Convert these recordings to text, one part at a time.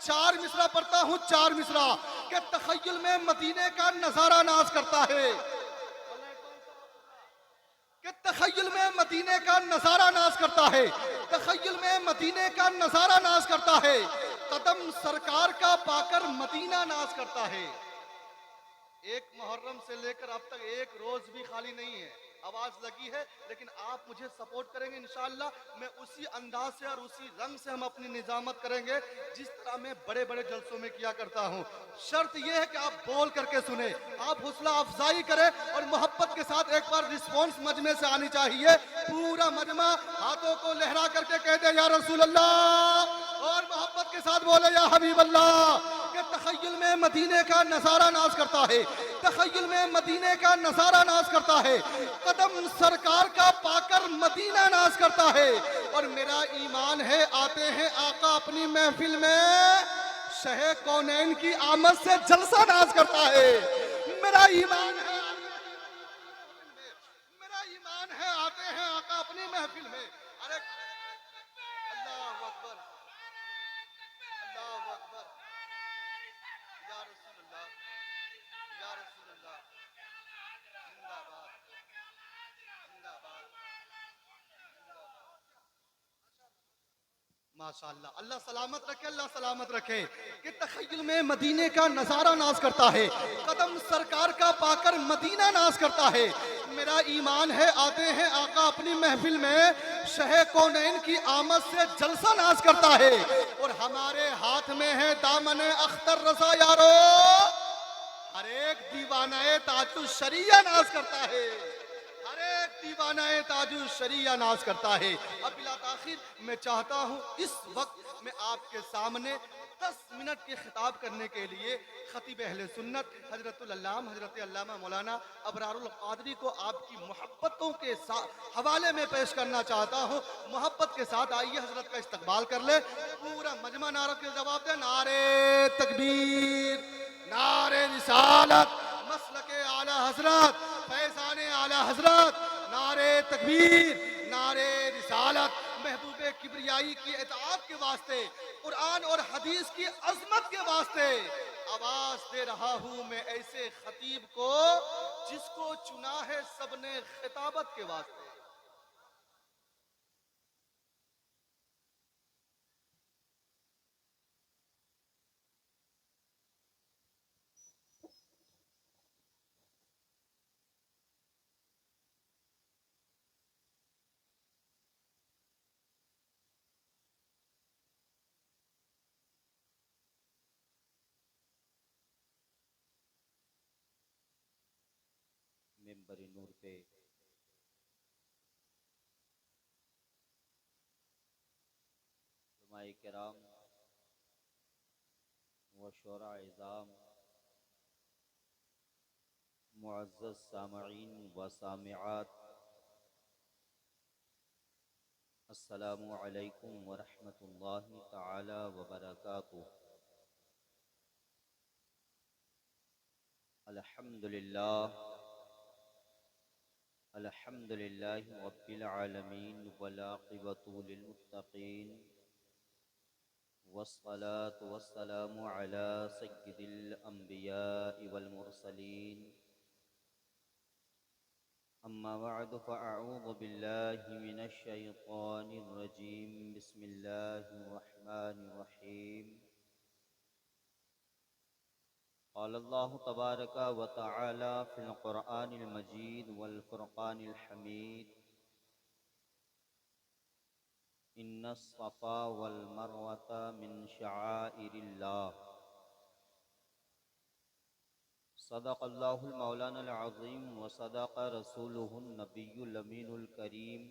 चार मिसरा पढ़ता हूँ, चार मिसरा के तखय्युल में मदीने का नजारा नाज करता है, कि तखय्युल में मदीने का नजारा नाज करता है, तखय्युल में मदीने का नजारा नाज करता है, कदम सरकार का पाकर मदीना नाज करता है। एक मुहर्रम से लेकर अब तक एक रोज भी खाली नहीं है, आवाज लगी है, लेकिन आप मुझे सपोर्ट करेंगे इंशाअल्लाह, मैं उसी अंदाज से और उसी रंग से हम अपनी निजामत करेंगे जिस तरह मैं बड़े बड़े जलसों में किया करता हूं। शर्त यह है कि आप बोल करके सुने, आप हौसला अफजाई करें और मोहब्बत के साथ एक बार रिस्पॉन्स मजमे से आनी चाहिए। पूरा मजमा हाथों को लहरा करके कह दे या रसूल अल्लाह, और मोहब्बत के साथ बोले या हबीब अल्लाह। कि तखय्युल में मदीने का नजारा नाज करता है, तखय्युल में मदीने का नजारा नाज करता है, कदम सरकार का पाकर मदीना नाज करता है। और मेरा ईमान है आते हैं आका अपनी महफिल में, शहे कौनैन की आमद से जलसा नाज करता है। मेरा ईमान है, मेरा ईमान है आते हैं आका अपनी महफिल में। अरे अल्लाह अकबर, अल्लाह अकबर, या रसूल अल्लाह, या रसूल अल्लाह, जिंदाबाद, जिंदाबाद, माशाअल्लाह। अल्लाह सलामत रखे, अल्लाह सलामत रखे। कि तखय्युल में मदीने का नजारा नाज करता है, कदम सरकार का पाकर मदीना नाज करता है। मेरा ईमान है आते हैं आका अपनी महफिल में, शहे कौनैन की आमद से जलसा नाज करता है। और हमारे हाथ में है दामने अख्तर रजा यारो, हर एक दीवाना ताजु शरिया नाज करता है, हर एक दीवाना ताजु शरिया नाज करता है। अब बिला ताखिर मैं चाहता हूँ इस वक्त मैं आपके सामने 10 मिनट के खिताब करने के लिए खतीब अहले सुन्नत हजरतुल अल्लाम हजरत अल्लामा मौलाना अबरारुल कादरी को आपकी मोहब्बतों के साथ हवाले में पेश करना चाहता हूँ। मोहब्बत के साथ आइए हजरत का इस्तकबाल कर ले। पूरा मजमा नारों के जवाब दे, नारे तकबीर, नारे रिसालत, मसलके आला हजरत, फैजाने आला हजरत, नारे तकबीर, नारे रिसालत। महबूबे किबरियाई की इताअत के वास्ते, कुरान और हदीस की अजमत के वास्ते आवाज दे रहा हूं मैं ऐसे खतीब को जिसको चुना है सबने खिताबत के वास्ते। मिंबर नूर पे उलमाए किराम व शुरा इज़ाम, मुअज़्ज़ज़ सामईन व सामिआत, अस्सलामु अलैकुम व रहमतुल्लाहि तआला व बरकातुहू। अल्हम्दुलिल्लाह, अल्हम्दुलिल्लाहि रब्बिल आलमीन वल आक़िबतु लिल मुत्तक़ीन वस्सलातु वस्सलामु अला सय्यिदिल अंबियाइ वल मुरसलीन। अम्मा बअद फ़अऊज़ु बिल्लाहि मिनश शैतानिर रजीम। बिस्मिल्लाहिर रहमानिर रहीम। क़ाल अल्लाहु तबारक व तआला फ़िल क़ुरआनिल मजीद वल फ़ुरक़ानिल हमीद। इन्नस सफ़ा वल मरवता मिन शआइरिल्लाह। सदक़ल्लाहुल मौलानाल अज़ीम व सदक़ रसूलुहुन नबियुल अमीनुल करीम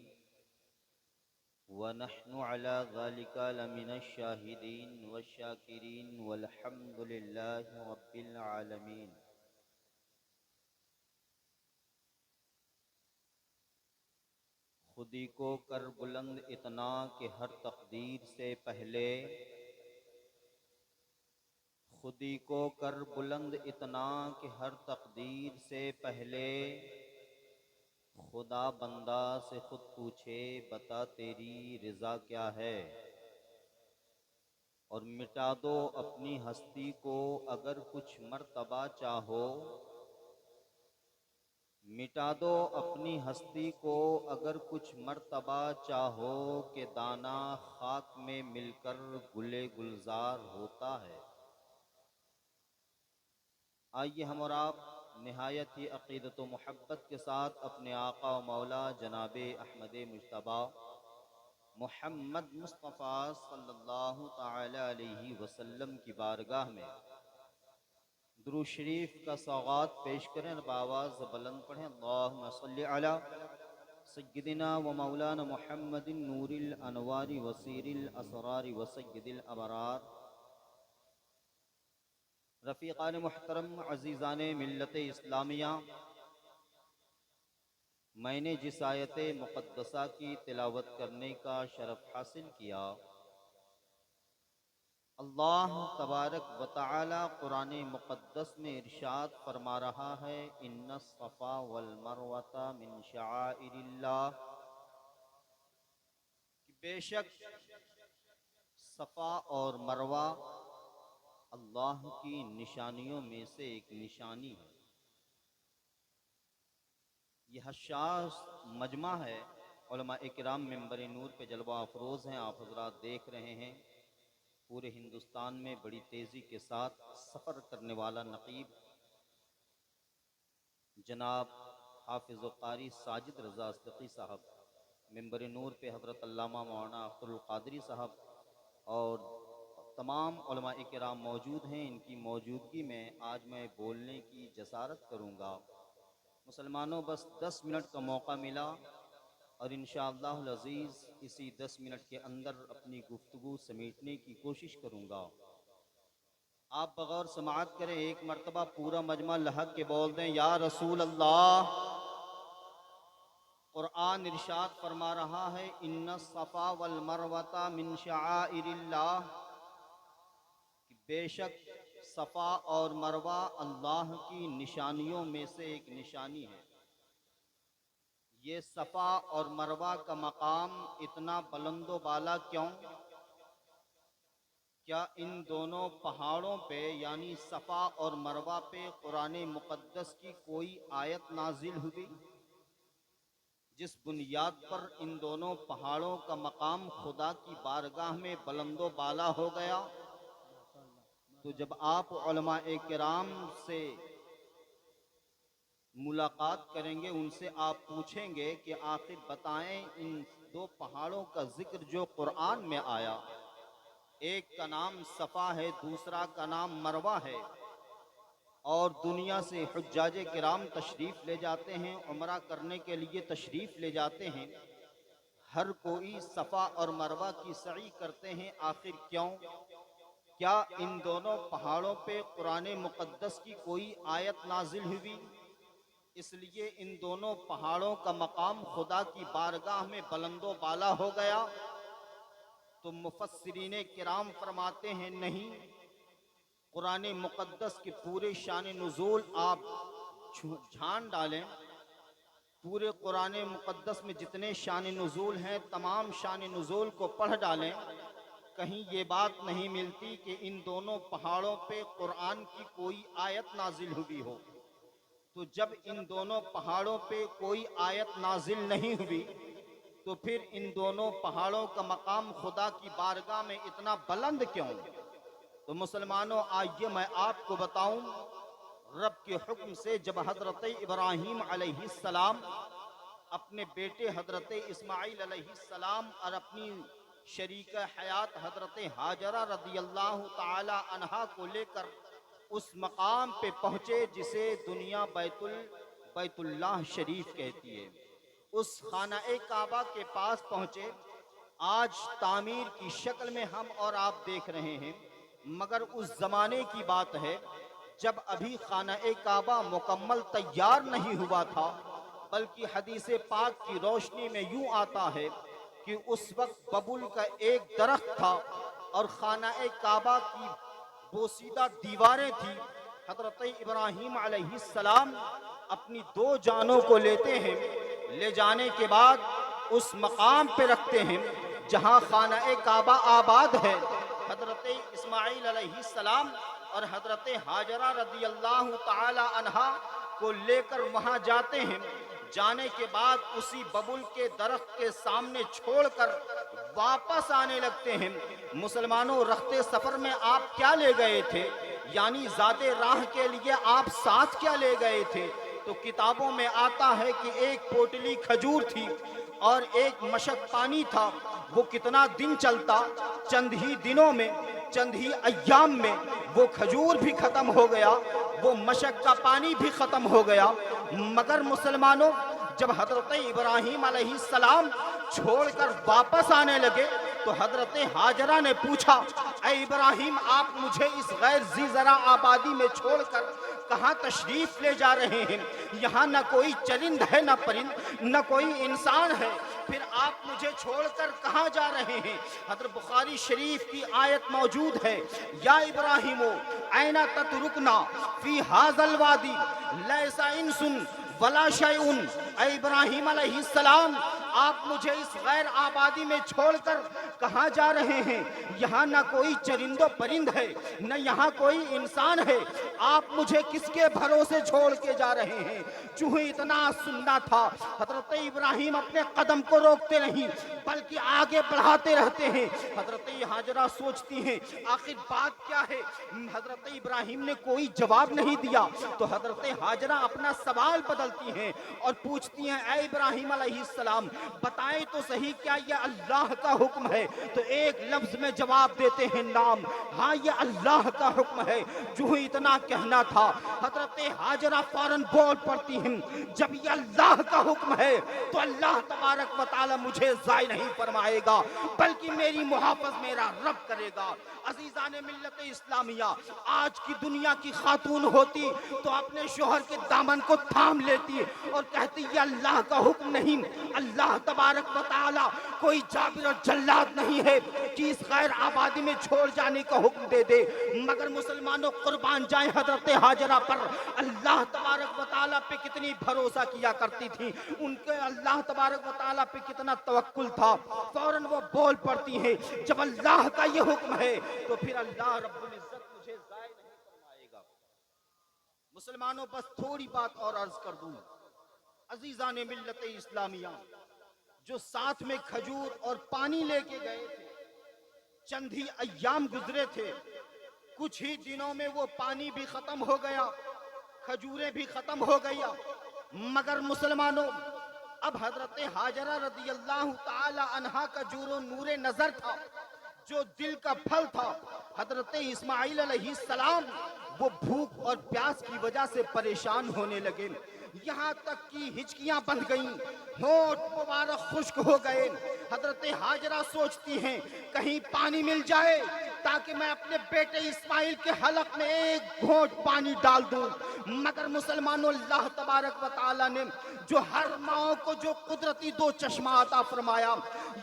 व नहनु अला ज़ालिका लमिनश शाहिदीन वश्शाकिरीन वल्हम्दुलिल्लाहि रब्बिल आलमीन। खुदी को कर बुलंद इतना कि हर तकदीर से पहले, खुदी को कर बुलंद इतना कि हर तकदीर से पहले, खुदा बंदा से खुद पूछे बता तेरी रज़ा क्या है। और मिटा दो अपनी हस्ती को अगर कुछ मर्तबा चाहो, मिटा दो अपनी हस्ती को अगर कुछ मर्तबा चाहो, के दाना खाक में मिलकर गुले गुलजार होता है। आइए हम और आप निहायत ही अक़ीदत व मोहब्बत के साथ अपने आका व मौला जनाब अहमद मुज्तबा मोहम्मद मुस्तफ़ा सल्लल्लाहु ताला अलैहि वसल्लम की बारगाह में दुरूद शरीफ का सौगात पेश करें। बावाज़ बुलंद पढ़ें, अल्लाहुम्मा सल्लि अला सय्यिदिना व मौलाना मुहम्मदिन नूरिल अनवारि वसीरिल असरारि व सय्यिदिल अबरार। रफ़ीक़ान मुहतरम, अज़ीज़ान मिल्लत इस्लामिया, मैंने जिस आयत मुक़द्दसा की तिलावत करने का शरफ़ हासिल किया, अल्लाह तबारक व तआला कुरान मुक़द्दस में इरशाद फरमा रहा है, इन्ना सफ़ा वल मरवता मिन शआइरिल्लाह, कि बेशक सफ़ा और मरवा अल्लाह की निशानियों में से एक निशानी है। यह हशाश मजमा है। उलमा इकराम मिंबर नूर पे जलवा अफरोज़ हैं। आप हज़रात देख रहे हैं पूरे हिंदुस्तान में बड़ी तेज़ी के साथ सफ़र करने वाला नक़ीब जनाब हाफिज़ व क़ारी साजिद रज़ा सिद्दीक़ी साहब, मिंबर नूर पे हज़रत अल्लामा मौलाना अख्तरुल क़ादरी साहब और तमाम उलमा इकराम मौजूद हैं। इनकी मौजूदगी में आज मैं बोलने की जसारत करूँगा। मुसलमानों, बस 10 मिनट का मौका मिला और इंशाअल्लाह अज़ीज़ इसी 10 मिनट के अंदर अपनी गुफ्तगू समेटने की कोशिश करूँगा। आप बगौर समाअत करें, एक मरतबा पूरा मजमा लहक के बोल दें, या रसूल अल्लाह। कुरान इरशाद फरमा रहा है, इन्ना सफ़ा वल मरवता मिन शआइरिल्लाह, कि बेशक सफ़ा और मरवा अल्लाह की निशानियों में से एक निशानी है। ये सफ़ा और मरवा का मकाम इतना बुलंदो बाला क्यों? क्या इन दोनों पहाड़ों पे यानी सफ़ा और मरवा पे कुरान मुक़द्दस की कोई आयत नाजिल हुई जिस बुनियाद पर इन दोनों पहाड़ों का मकाम खुदा की बारगाह में बुलंदो बाला हो गया? तो जब आप उलमा-ए किराम से मुलाकात करेंगे, उनसे आप पूछेंगे कि आखिर बताएं, इन दो पहाड़ों का जिक्र जो कुरान में आया, एक का नाम सफ़ा है, दूसरा का नाम मरवा है, और दुनिया से हुज्जाजे किराम तशरीफ़ ले जाते हैं, उम्रा करने के लिए तशरीफ़ ले जाते हैं। हर कोई सफ़ा और मरवा की सई करते हैं। आखिर क्यों? क्या इन दोनों पहाड़ों पे कुरान मुक़द्दस की कोई आयत नाजिल हुई? इसलिए इन दोनों पहाड़ों का मकाम खुदा की बारगाह में बुलंदो बाला हो गया। तो मुफस्सिरीने किराम फरमाते हैं, नहीं, कुरान मुक़द्दस के पूरे शान नुज़ूल आप झान डालें, पूरे कुरान मुक़द्दस में जितने शान नुज़ूल हैं, तमाम शान नुज़ूल को पढ़ डालें, कहीं ये बात नहीं मिलती कि इन दोनों पहाड़ों पे कुरान की कोई आयत नाजिल हुई हो। तो जब इन दोनों पहाड़ों पे कोई आयत नाजिल नहीं हुई, तो फिर इन दोनों पहाड़ों का मकाम खुदा की बारगाह में इतना बुलंद क्यों? तो मुसलमानों, आइए मैं आपको बताऊं, रब के हुक्म से जब हजरत इब्राहीम अलैहिस्सलाम अपने बेटे हजरत इस्माइल अलैहिस्सलाम और अपनी शरीक हयात हजरत हाजरा रदियल्लाहु ताला अन्हा को लेकर उस मकाम पे पहुँचे जिसे दुनिया बैतुल्लाह शरीफ कहती है, उस खाना-ए काबा के पास पहुँचे। आज तामीर की शक्ल में हम और आप देख रहे हैं, मगर उस ज़माने की बात है जब अभी खाना-ए काबा मुकम्मल तैयार नहीं हुआ था, बल्कि हदीस पाक की रोशनी में यूं आता है कि उस वक्त बबुल का एक दरख्त था और खाना-ए काबा की बोसीदा दीवारें थी। हज़रत इब्राहीम अलैहिस्सलाम अपनी 2 जानों को लेते हैं, ले जाने के बाद उस मकाम पे रखते हैं जहां खाना-ए काबा आबाद है। हजरत इस्माइल अलैहिस्सलाम और हजरत हाजरा रदी अल्लाह ताला अन्हा को लेकर वहां जाते हैं। जाने के बाद उसी बबुल के दरख्त के सामने छोड़कर वापस आने लगते हैं। मुसलमानों, रखते सफर में आप क्या ले गए थे, यानी ज़ाते राह के लिए आप साथ क्या ले गए थे? तो किताबों में आता है कि एक पोटली खजूर थी और एक मशक पानी था। वो कितना दिन चलता, चंद ही दिनों में, चंद ही अय्याम में वो खजूर भी खत्म हो गया, वो मशक का पानी भी खत्म हो गया। मगर मुसलमानों, जब हजरत इब्राहीम अलैहिस्सलाम छोड़कर वापस आने लगे तो हजरत हाजरा ने पूछा, ऐ इब्राहीम, आप मुझे इस गैर जी ज़रा आबादी में छोड़कर कहाँ तशरीफ ले जा रहे हैं? यहाँ न कोई चरिंद है, न परिंद, न कोई इंसान है, फिर आप मुझे छोड़कर कहाँ जा रहे हैं? हज़रत बुखारी शरीफ की आयत मौजूद है, या इब्राहीमो ऐना ततरुकना फी हाज़ल वादी लैसा इंसुन वला शैउन। ऐ इब्राहीम अलैहिस्सलाम, आप मुझे इस गैर आबादी में छोड़कर कहाँ जा रहे हैं? यहाँ न कोई चरिंदो परिंद है, न यहाँ कोई इंसान है, आप मुझे किसके भरोसे छोड़ के जा रहे हैं? चूहे इतना सुनना था, हजरत इब्राहीम अपने कदम को रोकते नहीं बल्कि आगे बढ़ाते रहते हैं। हजरत हाजरा सोचती हैं, आखिर बात क्या है? हजरत इब्राहीम ने कोई जवाब नहीं दिया तो हजरत हाजरा अपना सवाल बदलती हैं और पूछती हैं, ऐ इब्राहीम अलैहिस्सलाम, बताएं तो सही, क्या यह अल्लाह का हुक्म है? तो एक लफ्ज में जवाब देते हैं, नाम, हाँ ये अल्लाह का हुक्म है। जो इतना कहना था, हजरत हाजरा फौरन बोल पड़ती हैं, जब ये अल्लाह का हुक्म है तो अल्लाह तबारक व तआला मुझे ज़ाय नहीं फरमाएगा बल्कि मेरी मुहाफ़ज़ मेरा रब करेगा। अज़ीज़ाने मिल्लत इस्लामिया, आज की दुनिया की खातून होती तो अपने शोहर के दामन को थाम लेती और कहती, ये अल्लाह का हुक्म नहीं, अल्लाह तबारक व तआला कोई जाबिर और जल्लाद नहीं है कि इस गैर आबादी में छोड़ जाने का हुक्म दे दे। मगर मुसलमानों, कुर्बान जाए हजरत हाजरा पर अल्लाह तबारक व तआला पे कितनी भरोसा किया करती थी, उनके अल्लाह तबारक व तआला पे कितना तवक्कुल था। फौरन वो बोल पड़ती है, जब अल्लाह का ये हुक्म है तो फिर अल्लाह रब्बुल इज्जत मुझे ज़ाय नहीं फरमाएगा। मुसलमानों, बस थोड़ी बात और अर्ज कर दूं। अजीज़ाने मिल्लत इस्लामिया, जो साथ में खजूर और पानी लेके गए थे, चंद ही अय्याम गुजरे थे, कुछ ही दिनों में वो पानी भी खत्म हो गया, खजूरें भी खत्म हो गया। मगर मुसलमानों, अब हजरत हाजरा रदी अल्लाह ताला अन्हा का जो नूरे नजर था, जो दिल का फल था, हजरत इस्माइल अलैहिस्सलाम, वो भूख और प्यास की वजह से परेशान होने लगे। यहाँ तक कि हिचकियां बंध गईं, होठ मुबारक खुश्क हो गए। हजरत हाजरा सोचती हैं, कहीं पानी मिल जाए ताकि मैं अपने बेटे इस्माइल के हलक में एक घोंट पानी डाल दूं। मगर मुसलमानों, अल्लाह तबारक व तआला ने जो हर माँ को जो कुदरती दो चश्मा अता फरमाया,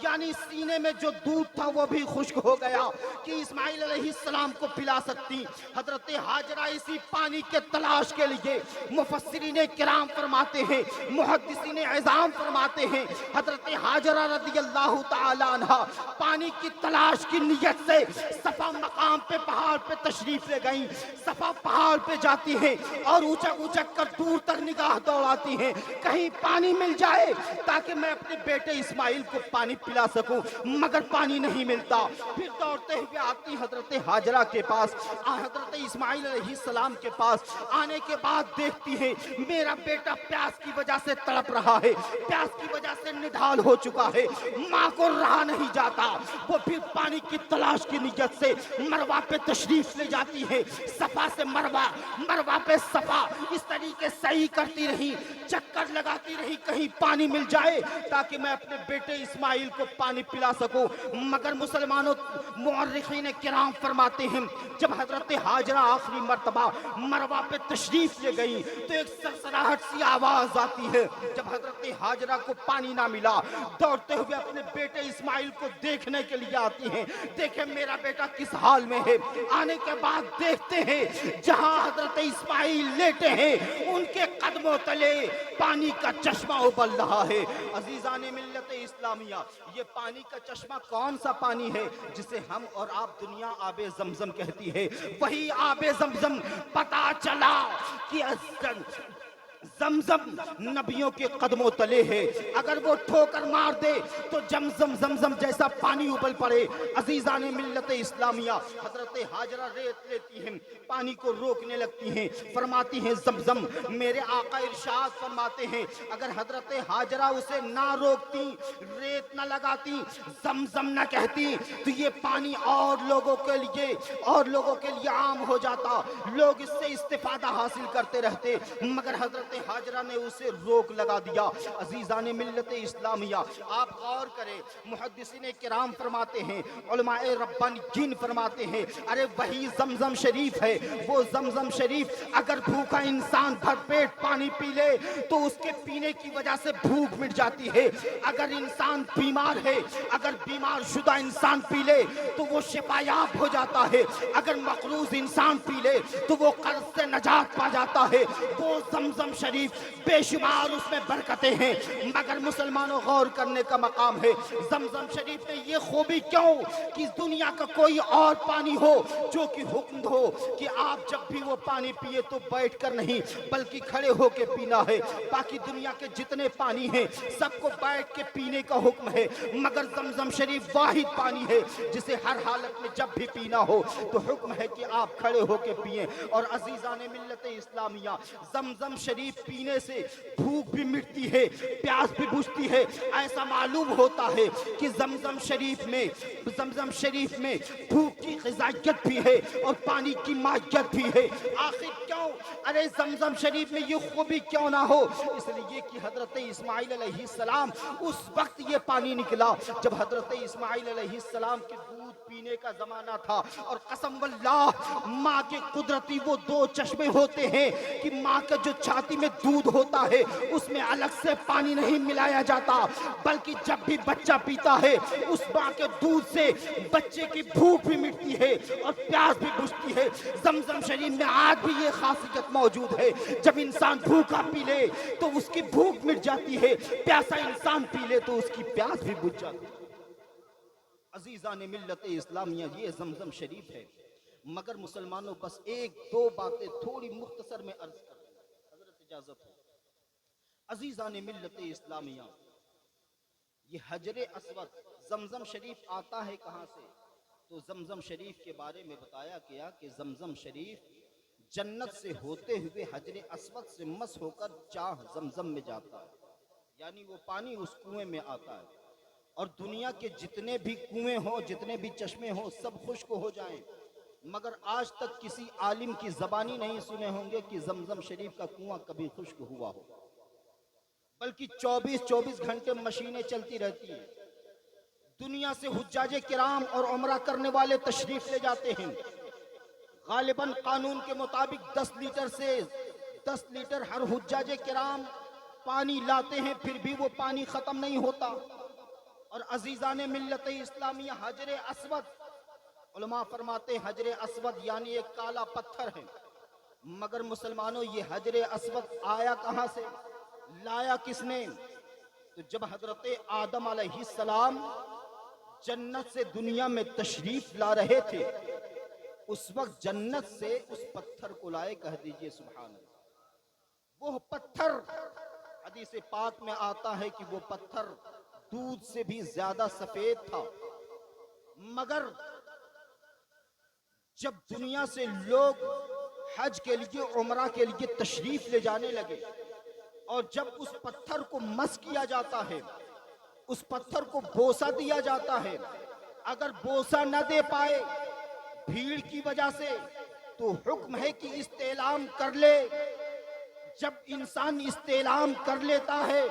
यानी सीने में जो दूध था वो भी खुश्क हो गया कि इस्माइल अलैहिस्सलाम को पिला सकती। हजरत हाजरा इसी पानी के तलाश के लिए, मुफस्सिरीन किराम फरमाते हैं, मुहद्दिसीन इज़ाम फरमाते हैं, हजरत हाजरा रज़ी अल्लाह ताला अन्हा पानी की तलाश की नियत से सफा मकाम पे, पहाड़ पे तशरीफ ले गई। सफा पहाड़ पे जाती हैं और ऊंचक ऊंचक कर दूर तक निगाह दौड़ाती हैं, कहीं पानी मिल जाए ताकि मैं अपने बेटे इस्माइल को पानी पिला सकूं। मगर पानी नहीं मिलता। फिर दौड़ते हुए आती हजरत हाजरा के पास, हजरत इस्माइल अलैहिस्सलाम के पास। आने के बाद देखती है, मेरा बेटा प्यास की वजह से तड़प रहा है, प्यास की वजह से निढाल हो चुका है, माँ को रहा नहीं जाता। वो फिर पानी की तलाश की नियत से मरवा पे तशरीफ ले जाती है। सफा से मरवा, मरवा पे सफा, इस तरीके सही करती रही, चक्कर लगाती रही, कहीं पानी मिल जाए ताकि मैं अपने बेटे इस्माइल को पानी पिला सकूं। मगर मुसलमानों, मुअर्रिखीन किराम फरमाते हैं, जब हजरत हाजरा आखिरी मर्तबा मरवा पे तशरीफ ले गई तो एक सरसराहट सी आवाज आती है। जब हजरत हाजरा को पानी ना मिला, दौड़ते हुए अपने बेटे इस्माइल को देखने के लिए आती हैं। देखे मेरा बेटा बेटा किस हाल में है। आने के बाद देखते हैं जहां हजरत इस्माइल लेटे हैं उनके कदमों तले पानी का चश्मा उबल रहा है। अजीजाने मिल्लत इस्लामिया, ये पानी का चश्मा कौन सा पानी है जिसे हम और आप दुनिया आबे जमजम कहती है? वही आबे जमजम पता चला कि जमजम नबियों के कदमों तले है। अगर वो ठोकर मार दे तो जमजम जैसा पानी उबल पड़े। अजीजाने मिल्लत इस्लामिया, हजरत हाजरा रेत लेती हैं, पानी को रोकने लगती हैं, फरमाती हैं जमजम। मेरे आका इरशाद फरमाते हैं अगर हजरत हाजरा उसे ना रोकती, रेत ना लगाती, जमजम ना कहती तो ये पानी और लोगों के लिए आम हो जाता, लोग इससे इस्तिफादा हासिल करते रहते, मगर हजरत हाजरा ने उसे रोक लगा दिया। अजीजाने मिल्लत इस्लामिया, आप गौर करें, मुहद्दिसीने किराम फरमाते हैं, उलमाए रब्बानीयीन फरमाते हैं, अरे वही जमजम शरीफ है। वो जमजम शरीफ अगर भूखा इंसान भरपेट पानी पी ले तो उसके पीने की वजह से भूख मिट जाती है। अगर इंसान बीमार है, अगर बीमार शुदा इंसान पी ले तो वो शिफायाब हो जाता है। अगर मकरूज इंसान पी ले तो वो कर्ज से नजात पा जाता है। वो जमजम शरीफ बेशुमार उसमें बरकतें हैं, मगर मुसलमानों गौर करने का मकाम है जमजम शरीफ में ये खूबी क्यों कि दुनिया का कोई और पानी हो जो कि हुक्म हो कि आप जब भी वो पानी पिए तो बैठकर नहीं बल्कि खड़े होकर पीना है। बाकी दुनिया के जितने पानी हैं सबको बैठ के पीने का हुक्म है, मगर जमजम शरीफ वाहिद पानी है जिसे हर हालत में जब भी पीना हो तो हुक्म है कि आप खड़े होकर पिए। और अजीजाने मिल्लत इस्लामिया, जमजम शरीफ पीने से भूख भी मिटती है, प्यास भी बुझती है। ऐसा मालूम होता है कि जमजम शरीफ में भूख की ग़िज़ाइयत भी है और पानी की माइयत भी है। आखिर क्यों? अरे जमजम शरीफ में ये खूबी क्यों ना हो? इसलिए कि हजरत इस्माइल अलैहिस्सलाम उस वक्त ये पानी निकला जब हजरत इस्माइल अलैहिस्सलाम के दूध पीने का जमाना था। और कसम वल्लाह, माँ के कुदरती वो दो चश्मे होते हैं कि माँ का जो छाती में दूध होता है उसमें अलग से पानी नहीं मिलाया जाता, बल्कि जब भी बच्चा पीता है उस माँ के दूध से बच्चे की भूख भी मिटती है और प्यास भी बुझती है। जमजम शरीफ में आज भी ये खासियत मौजूद है, जब इंसान भूखा पी ले तो उसकी भूख मिट जाती है, प्यासा इंसान पी ले तो उसकी प्यास भी बुझ जाती है। अजीजाने मिल्लत इस्लामिया, ये जमजम शरीफ है। मगर मुसलमानों बस एक दो बातें थोड़ी मुख्तसर में अर्ज कर दें, हजरत इजाजत हो। अजीजाने मिल्लत इस्लामिया, ये हजरे अस्वद जमजम शरीफ आता है कहाँ से? तो जमजम शरीफ के बारे में बताया गया कि जमजम शरीफ जन्नत से होते हुए हजरे अस्वद से मस होकर चाह जमजम में जाता है, यानी वो पानी उस कुएं में आता है। और दुनिया के जितने भी कुएं हो, जितने भी चश्मे हो, सब खुश्क हो जाएं, मगर आज तक किसी आलिम की ज़बानी नहीं सुने होंगे कि जमजम शरीफ का कुआं कभी खुश्क हुआ हो, बल्कि 24-24 घंटे मशीनें चलती रहती हैं। दुनिया से हुज्जाजे किराम और उमरा करने वाले तशरीफ ले जाते हैं। गालिबन कानून के मुताबिक 10 लीटर हर हुज्जाजे किराम पानी लाते हैं, फिर भी वो पानी खत्म नहीं होता। और अजीजाने मिल्लत इस्लामिया, हजरे अस्वद, उलमा फरमाते हजरे अस्वद यानी एक काला पत्थर है, मगर मुसलमानों ये हजरे अस्वद आया कहां से, लाया किसने? तो जब हजरत आदम अलैहिस्सलाम जन्नत से दुनिया में तशरीफ ला रहे थे उस वक्त जन्नत से उस पत्थर को लाए। कह दीजिए सुभान अल्लाह। वो पत्थर, हदीस पाक में आता है कि वो पत्थर दूध से भी ज्यादा सफेद था। मगर जब दुनिया से लोग हज के लिए, उमरा के लिए तशरीफ ले जाने लगे और जब उस पत्थर को मस किया जाता है, उस पत्थर को बोसा दिया जाता है, अगर बोसा न दे पाए भीड़ की वजह से तो हुक्म है कि इस्तेलाम कर ले। जब इंसान इस्तेलाम कर लेता है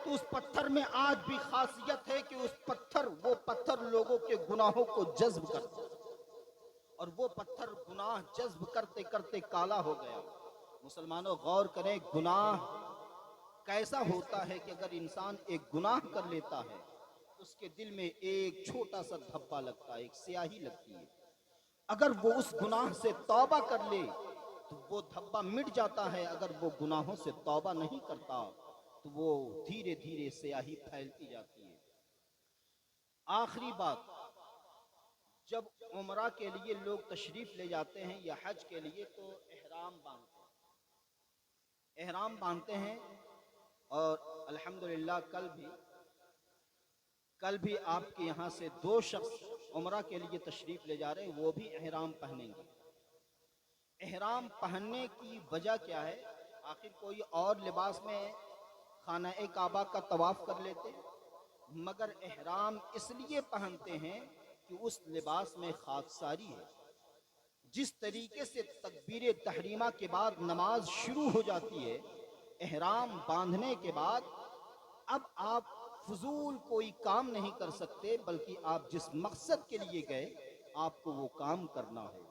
तो उस पत्थर में आज भी खासियत है कि वो पत्थर लोगों के गुनाहों को जज्ब करता है, और वो पत्थर गुनाह जज्ब करते करते काला हो गया। मुसलमानों गौर करें, गुनाह कैसा होता है कि अगर इंसान एक गुनाह कर लेता है उसके दिल में एक छोटा सा धब्बा लगता है, एक स्याही लगती है। अगर वो उस गुनाह से तौबा कर ले तो वो धब्बा मिट जाता है, अगर वो गुनाहों से तौबा नहीं करता तो वो धीरे धीरे स्याही फैलती जाती है। आखिरी बात, जब उम्रा के लिए लोग तशरीफ ले जाते हैं या हज के लिए तो एहराम बांधते हैं। और अल्हम्दुलिल्लाह कल भी आपके यहाँ से 2 शख्स उम्रा के लिए तशरीफ ले जा रहे हैं, वो भी एहराम पहनेंगे। एहराम पहनने की वजह क्या है? आखिर कोई और लिबास में खाना ए काबा का तवाफ कर लेते, मगर एहराम इसलिए पहनते हैं कि उस लिबास में खाकसारी है। जिस तरीके से तकबीर तहरीमा के बाद नमाज शुरू हो जाती है, एहराम बांधने के बाद अब आप फजूल कोई काम नहीं कर सकते, बल्कि आप जिस मकसद के लिए गए आपको वो काम करना है।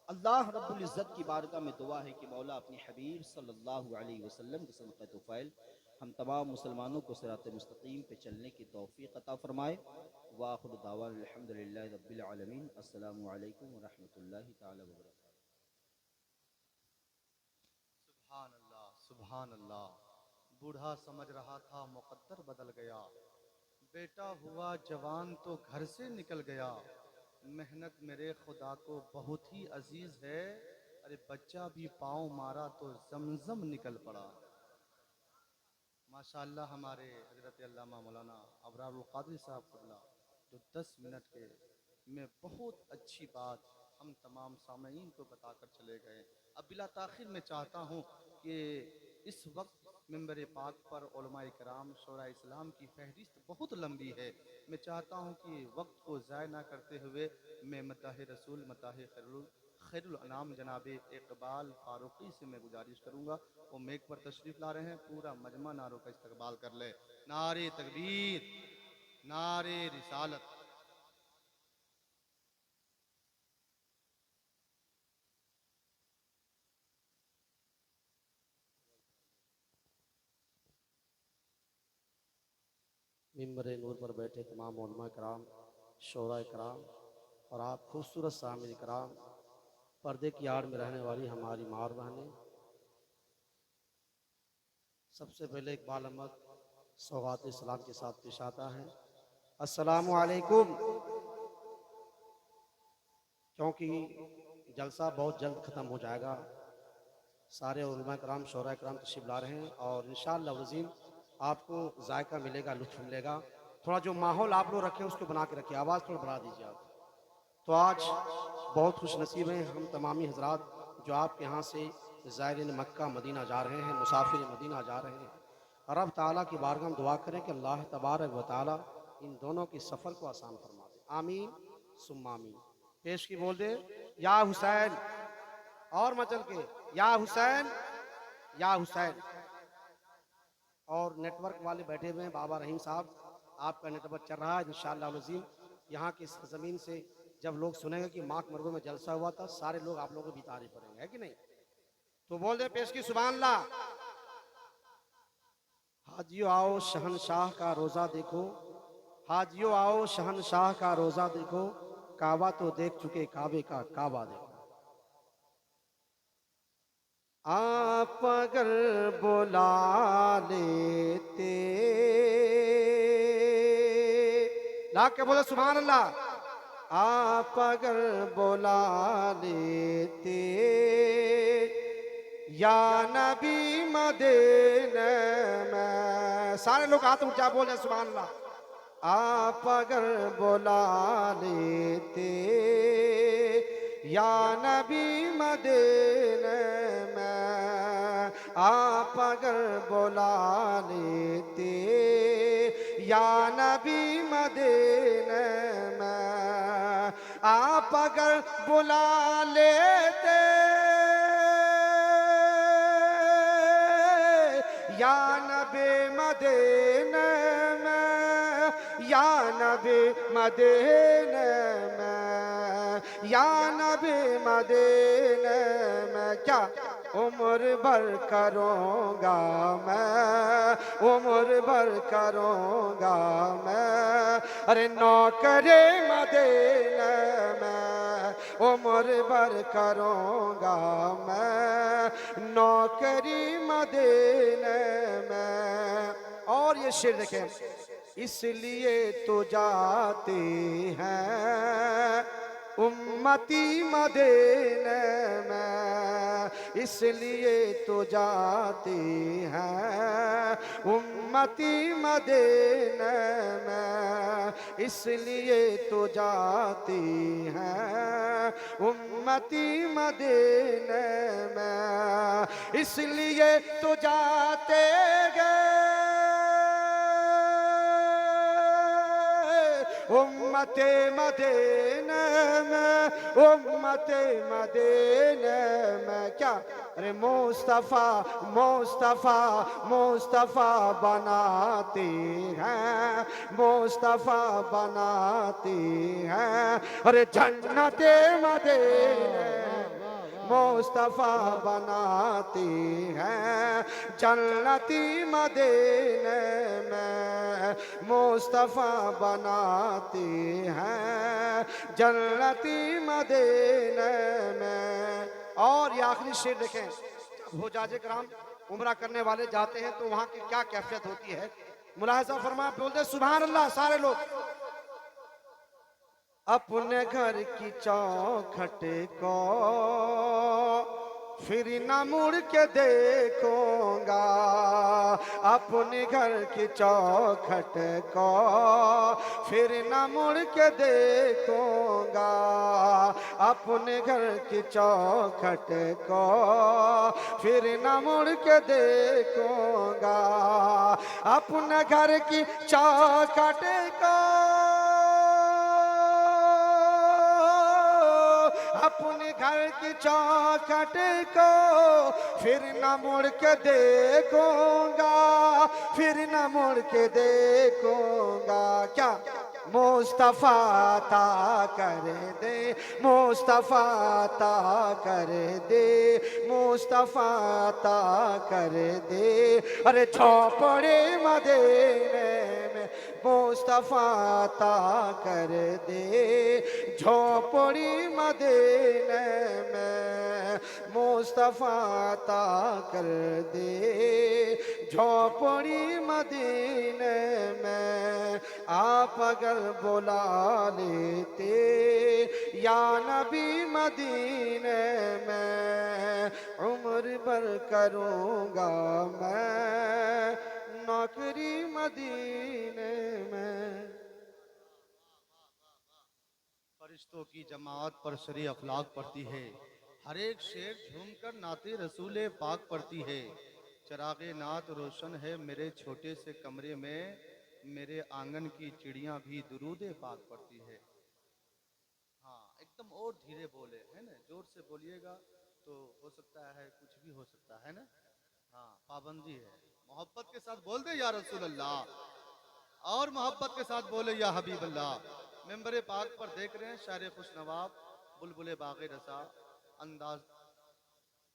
अल्लाह रब्बुल इज़्ज़त की बारगाह में दुआ है कि मौला अपनी हबीब सल्लल्लाहु अलैहि वसल्लम के सदक़े तुफ़ैल हम तमाम मुसलमानों को सिरात मुस्तकीम पे चलने की तौफ़ीक़ अता फ़रमाए। व आखिरु दावाना अल्हम्दुलिल्लाहि रब्बिल आलमीन। अस्सलामु अलैकुम व रहमतुल्लाहि तआला व बरकातुहू। सुभान अल्लाह, सुभान अल्लाह। बूढ़ा समझ रहा था मुक़द्दर बदल गया, बेटा हुआ जवान तो घर से निकल गया। मेहनत मेरे खुदा को बहुत ही अजीज है, अरे बच्चा भी पाँव मारा तो जमजम निकल पड़ा। माशाअल्लाह हमारे हजरत अल्लामा मौलाना अबरारुल क़ादरी साहब क़िबला जो 10 मिनट के में बहुत अच्छी बात हम तमाम सामईन को बताकर चले गए। अब बिला ताख़िर मैं चाहता हूँ कि इस वक्त मिंबर पाक पर उलमाए कराम शोरा इस्लाम की फहरिस्त बहुत लंबी है। मैं चाहता हूँ कि वक्त को ज़ाय ना करते हुए मैं मताह रसूल मताह खैरुल अनाम जनाब इकबाल फारूकी से मैं गुजारिश करूँगा, वो मेक पर तशरीफ़ ला रहे हैं, पूरा मजमा नारों का इस्तकबाल कर ले। नारे तकबीर, नारे रिसालत। मिंबर नूर पर बैठे तमाम उलमा कराम, शोरा कराम और आप खूबसूरत सामिन कराम, पर्दे की आड़ में रहने वाली हमारी माँ और बहनें, सबसे पहले इकबाल अहमद सौगात इस्लाम के साथ पेश आता है। अस्सलामु अलैकुम। क्योंकि जलसा बहुत जल्द ख़त्म हो जाएगा, सारे उलमा कराम शोरा कराम तशरीफ़ ला रहे हैं और इंशाअल्लाह वज़ीम आपको जायका मिलेगा, लुत्फ़ मिलेगा। थोड़ा जो माहौल आप लोग रखें उसको बना के रखिए, आवाज़ थोड़ा बढ़ा दीजिए आप। तो आज बहुत खुश नसीब हैं हम तमामी हजरात जो आपके यहाँ से ज़ायरीन मक्का मदीना जा रहे हैं, मुसाफिर मदीना जा रहे हैं। रब ताला की बारगाह में दुआ करें कि अल्लाह तबारक व ताला इन दोनों के सफ़र को आसान फरमा दे। आमीन सुम्मा आमीन। पेश की बोल दे या हुसैन, और मचल के या हुसैन या हुसैन। और नेटवर्क वाले बैठे हुए हैं, बाबा रहीम साहब आपका नेटवर्क चल रहा है इंशाअल्लाह वज़ीम। यहाँ की ज़मीन से जब लोग सुनेंगे कि माक मरगो में जलसा हुआ था, सारे लोग आप लोगों की भी तारीफ करेंगे, है कि नहीं? तो बोल दे पेश की सुभान अल्लाह। हाजियो आओ शहनशाह का रोज़ा देखो, हाजियो आओ शहनशाह का रोज़ा देखो, काबा तो देख चुके काबे का काबा देखो। आप अगर बुला लेते, ला के बोले सुभान अल्लाह। आप अगर बुला लेते या नबी मदीने में, सारे लोग हाथ ऊंचा बोले सुभान अल्लाह। आप अगर बुला लेते या नबी मदीने में, आप अगर बुला लेते या नबी मदीने में, आप अगर बुला लेते या नबी मदीने में, या नबी मदीने में, या नबी मदीने में, क्या उम्र भर करूँगा मैं, उम्र भर करूँगा मैं, अरे नौकरे मदीने में, उम्र भर करूँगा मैं नौकरी मदीने में। और ये शेर देखें, इसलिए तो जाते हैं उम्मती मदीने में, इसलिए तो जाते हैं उम्मती मदीने में, इसलिए तो जाते हैं उम्मती मदीने में, इसलिए तो जाते गए उम्मते मदीने में, उम्मते मदीने में। क्या अरे मुस्तफ़ा मुस्तफ़ा मुस्तफ़ा बनाती हैं, मुस्तफ़ा बनाती हैं अरे जन्नते मदीने, मुस्तफ़ा बनाती हैं जन्नती मदीने में, मुस्तफ़ा बनाती हैं जन्नती मदीने में। और ये आखिरी शेर देखें, जब हुज्जाज किराम उम्रा करने वाले जाते हैं तो वहाँ की क्या कैफियत होती है। मुलाहिज़ा फरमा, बोलते सुभान अल्लाह सारे लोग। अपने घर की चौखट को फिर न मुड़ के देखूंगा, अपने घर की चौखट को फिर न मुड़ के देखूंगा, अपने घर की चौखट को फिर न मुड़ के देखूंगा, अपने घर की चौखट को अपने घर की चौखट को फिर न मुड़ के देखूंगा, फिर न मुड़ के देखूंगा। क्या मुस्तफ़ा ता कर दे, मुस्तफ़ा ता कर दे, मुस्तफ़ा ता कर दे अरे झोपड़े मदीने में, मुस्तफ़ा ता कर दे झोपड़ी मदीने में, मुस्तफ़ा ता कर दे झोपड़ी मदीने में। आप अगर बुला लेते या नबी मदीने में, उम्र भर करूँगा मैं नौकरी मदीने में। फरिश्तों की जमात पर शरी अखलाक पढ़ती है, हर एक शेर झूमकर नाते रसूल पाक पढ़ती है। चरागे नात रोशन है मेरे छोटे से कमरे में, मेरे आंगन की चिड़ियां भी दुरूद पाक पढ़ती है। हाँ, एकदम और धीरे बोले, है ना, जोर से बोलिएगा तो हो सकता है कुछ भी हो सकता है ना। हाँ, पाबंदी है। मोहब्बत के साथ बोल दे या रसूल अल्लाह, और मोहब्बत के साथ बोले या हबीब अल्लाह। मेंबर पाक पर देख रहे हैं शायर खुश नवाब बुलबुल बाग़े रसा, अंदाज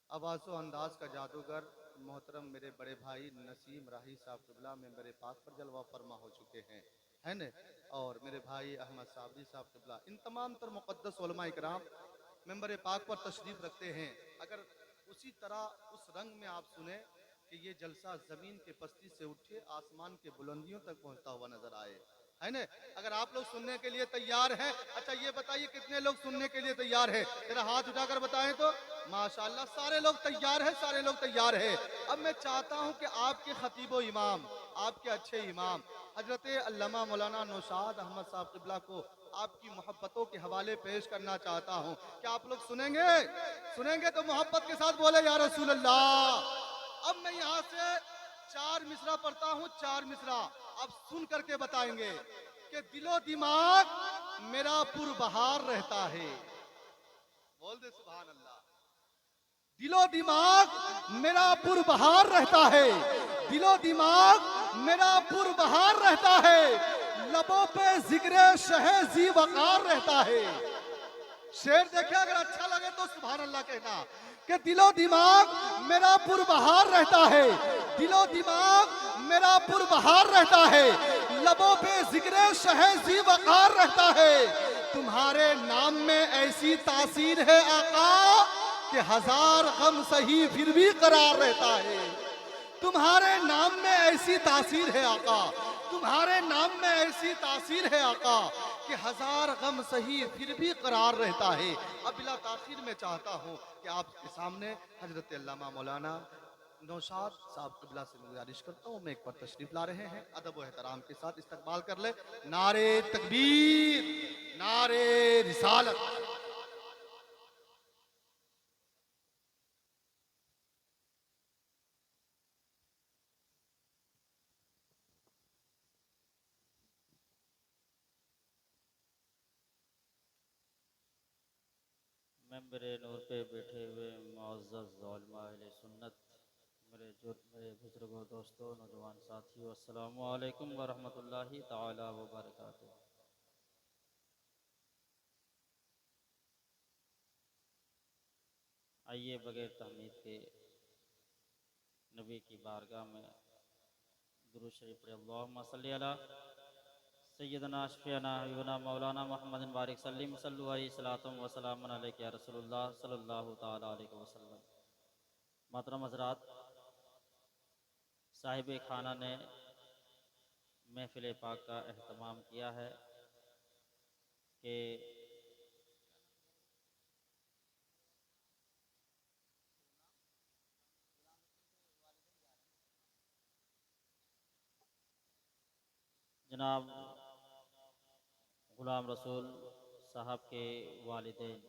आवाज़ो अंदाज का जादूगर मोहतरम मेरे बड़े भाई नसीम राही साहब क़िबला मेंबर पाक पर जलवा फरमा हो चुके हैं, है न। और मेरे भाई अहमद साबरी साहब क़िबला, इन तमाम तर मुक़द्दस उलमा इकराम मेंबर पाक पर तशरीफ़ रखते हैं। अगर उसी तरह उस रंग में आप सुने कि ये जलसा ज़मीन के पस्ती से उठे आसमान के बुलंदियों तक पहुँचता हुआ नजर आए, है ना। अगर आप लोग सुनने के लिए तैयार हैं, अच्छा ये बताइए कितने लोग सुनने के लिए तैयार हैं, जरा हाथ उठाकर बताएं तो। माशाअल्लाह सारे लोग तैयार हैं, सारे लोग तैयार हैं। अब मैं चाहता हूं कि आपके खतीबो इमाम, आपके अच्छे इमाम हजरत अल्लामा मौलाना नौशाद अहमद साहब क़िबला को आपकी मोहब्बतों के हवाले पेश करना चाहता हूं। क्या आप लोग सुनेंगे? सुनेंगे तो मोहब्बत के साथ बोले या रसूल अल्लाह। अब मैं यहाँ से 4 मिसरा पढ़ता हूँ, 4 मिसरा अब सुन करके बताएंगे कि दिलो दिमाग मेरा पुरबहार रहता है। बोल दे सुभान अल्लाह। दिलो दिमाग मेरा पुरबहार रहता है, दिलो दिमाग मेरा पुरबहार रहता है, लबों पे जिक्र शहे जी वकार रहता है। शेर देखे, अगर अच्छा लगे तो सुभान अल्लाह कहना कि दिलो दिमाग मेरा पुरबहार रहता है, दिलो दिमाग मेरा पुरबहार रहता है, लबों पे जिक्र शहे जी वकार रहता है, तुम्हारे नाम में ऐसी तासीर है आका कि हजार गम सही फिर भी करार रहता है। तुम्हारे नाम में ऐसी तासीर है आका, तुम्हारे नाम में ऐसी तासीर है आका कि हजार गम सही फिर भी करार रहता है। अब बिला ताखिर में चाहता हूँ कि आपके सामने हजरत अल्लामा मौलाना नौशाद साहब कबिला से गुजारिश करता हूँ, मैं एक बार तशरीफ ला रहे हैं, अदब व एहतराम के साथ इस्तकबाल कर ले। नारे तकबीर, नारे रिसालत। मेरे नूर पे बैठे हुए मुअज़्ज़ज़ उलमा अहले सुन्नत, मेरे बुजुर्गों, दोस्तों, नौजवान साथियों, अस्सलामु अलैकुम व रहमतुल्लाहि ताला व बरकातुहू। आइए बगैर तहमीद के नबी की बारगाह में दुरूद शरीफ पढ़े। अल्लाहुम्मा सल्ली अला सय्यदना शफीअना हबीबना मौलाना मुहम्मदिन बारिक सल्लिम सल्लु अलैहि सलातुम व सलामुन अलैका या रसूलुल्लाह सल्लल्लाहु ताला अलैहि वसल्लम। मोहतरम हज़रात, साहिब खाना ने महफिल पाक का एहतमाम किया है कि जनाब गुलाम रसूल साहब के वालिदैन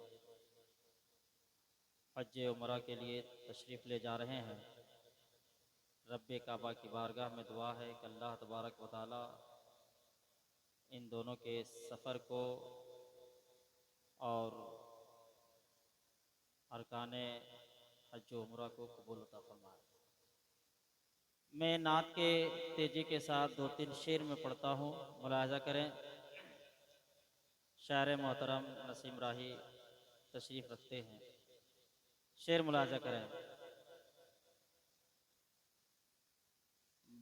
हज उमरा के लिए तशरीफ़ ले जा रहे हैं। रब्बे काबा की बारगाह में दुआ है कि अल्लाह तबारक व तआला इन दोनों के सफ़र को और अरकाने हज उमरा को कबूल अता फरमाए। मैं नात के तेजी के साथ 2-3 शेर में पढ़ता हूँ, मुलाहजा करें। शायर मोहतरम नसीम राही तशरीफ़ रखते हैं, शेर मुलाहजा करें।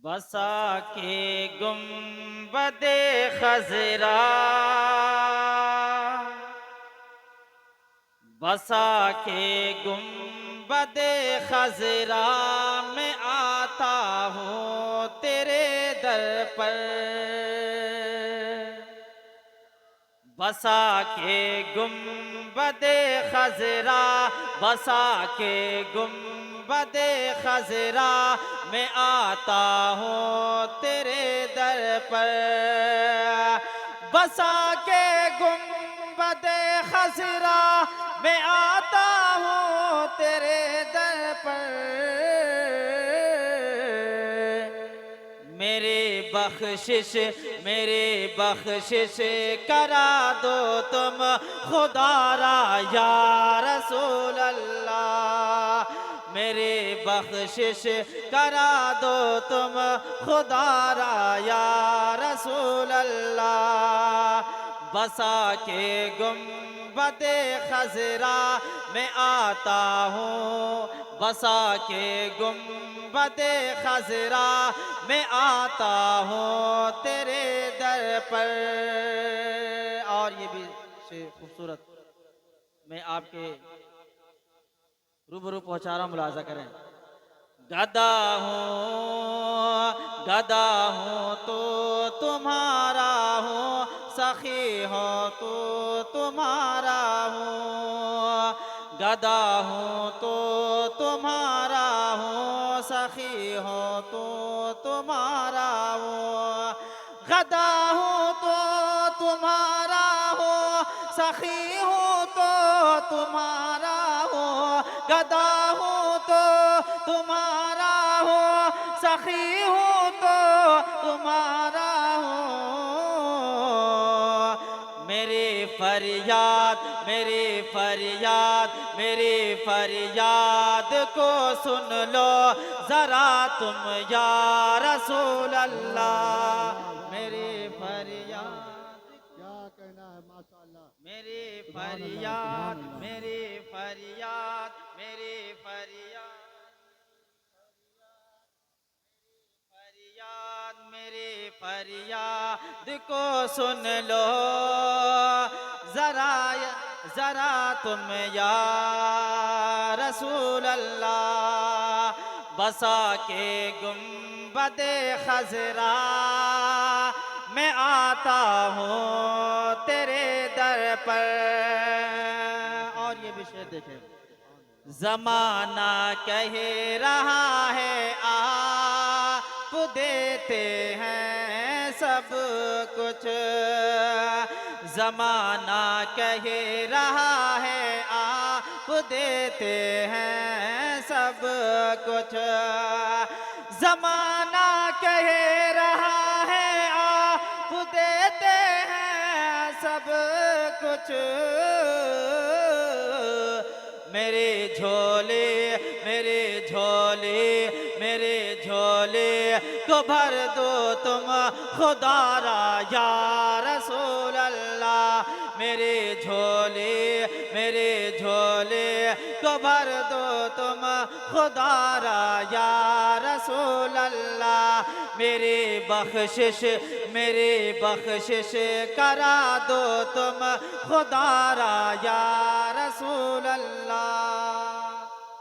बसा के गुंबदे खजरा, बसा के गुंबदे खजरा में आता हूँ तेरे दर पर। बसा के गुंबदे खजरा, बसा के गुंबदे खजरा में आता हूँ तेरे दर पर। बसा के गुंबदे खजरा में आता हूँ तेरे दर पर। मेरे बख्शिश करा दो तुम खुदारा या रसूल अल्लाह। मेरे बख्शिश करा दो तुम खुदारा या रसूल अल्लाह। बसा के गुंबदे खजरा में आता हूँ, बसा के गुंबदे खजरा में आता हूँ तेरे दर पर। और ये भी शेर खूबसूरत मैं आपके रूबरू पहुँचा रहा हूँ, मुलाजा करें। गदा हूँ तो तुम्हारा हूँ, सखी हो तो तुम्हारा हूँ। गदा हूँ तो तुम्हारा हूँ, सखी हो तो तुम्हारा हूँ। गदा हूँ तो तुम्हारा हूँ, सखी हूँ तो तुम्हारा हूँ। गदा हूँ तो तुम्हारा हूँ, सखी हूँ तो तुम्हारा हूँ। मेरी फरियाद को सुन लो जरा तुम या रसूल अल्लाह। मेरी फरियाद क्या कहना है, माशाअल्लाह। मेरी फरियाद, मेरी फरियाद, मेरी फरियाद, मेरी फरियाद को सुन लो जरा जरा तुम या रसूल अल्लाह बसा के गुंबदे खजरा मैं आता हूँ तेरे दर पर। और ये विषय देखें, जमाना कह रहा है आप देते हैं सब कुछ, जमाना कह रहा है आप देते हैं सब कुछ, जमाना कह रहा है आप देते हैं सब कुछ। मेरे झोले मेरे झोले मेरे झोले को भर दो तुम खुदारा या रसूल अल्लाह। मेरे झोले को भर दो तुम खुदारा या रसूल अल्लाह। मेरे बख्शिश करा दो तुम खुदारा या रसूल अल्लाह।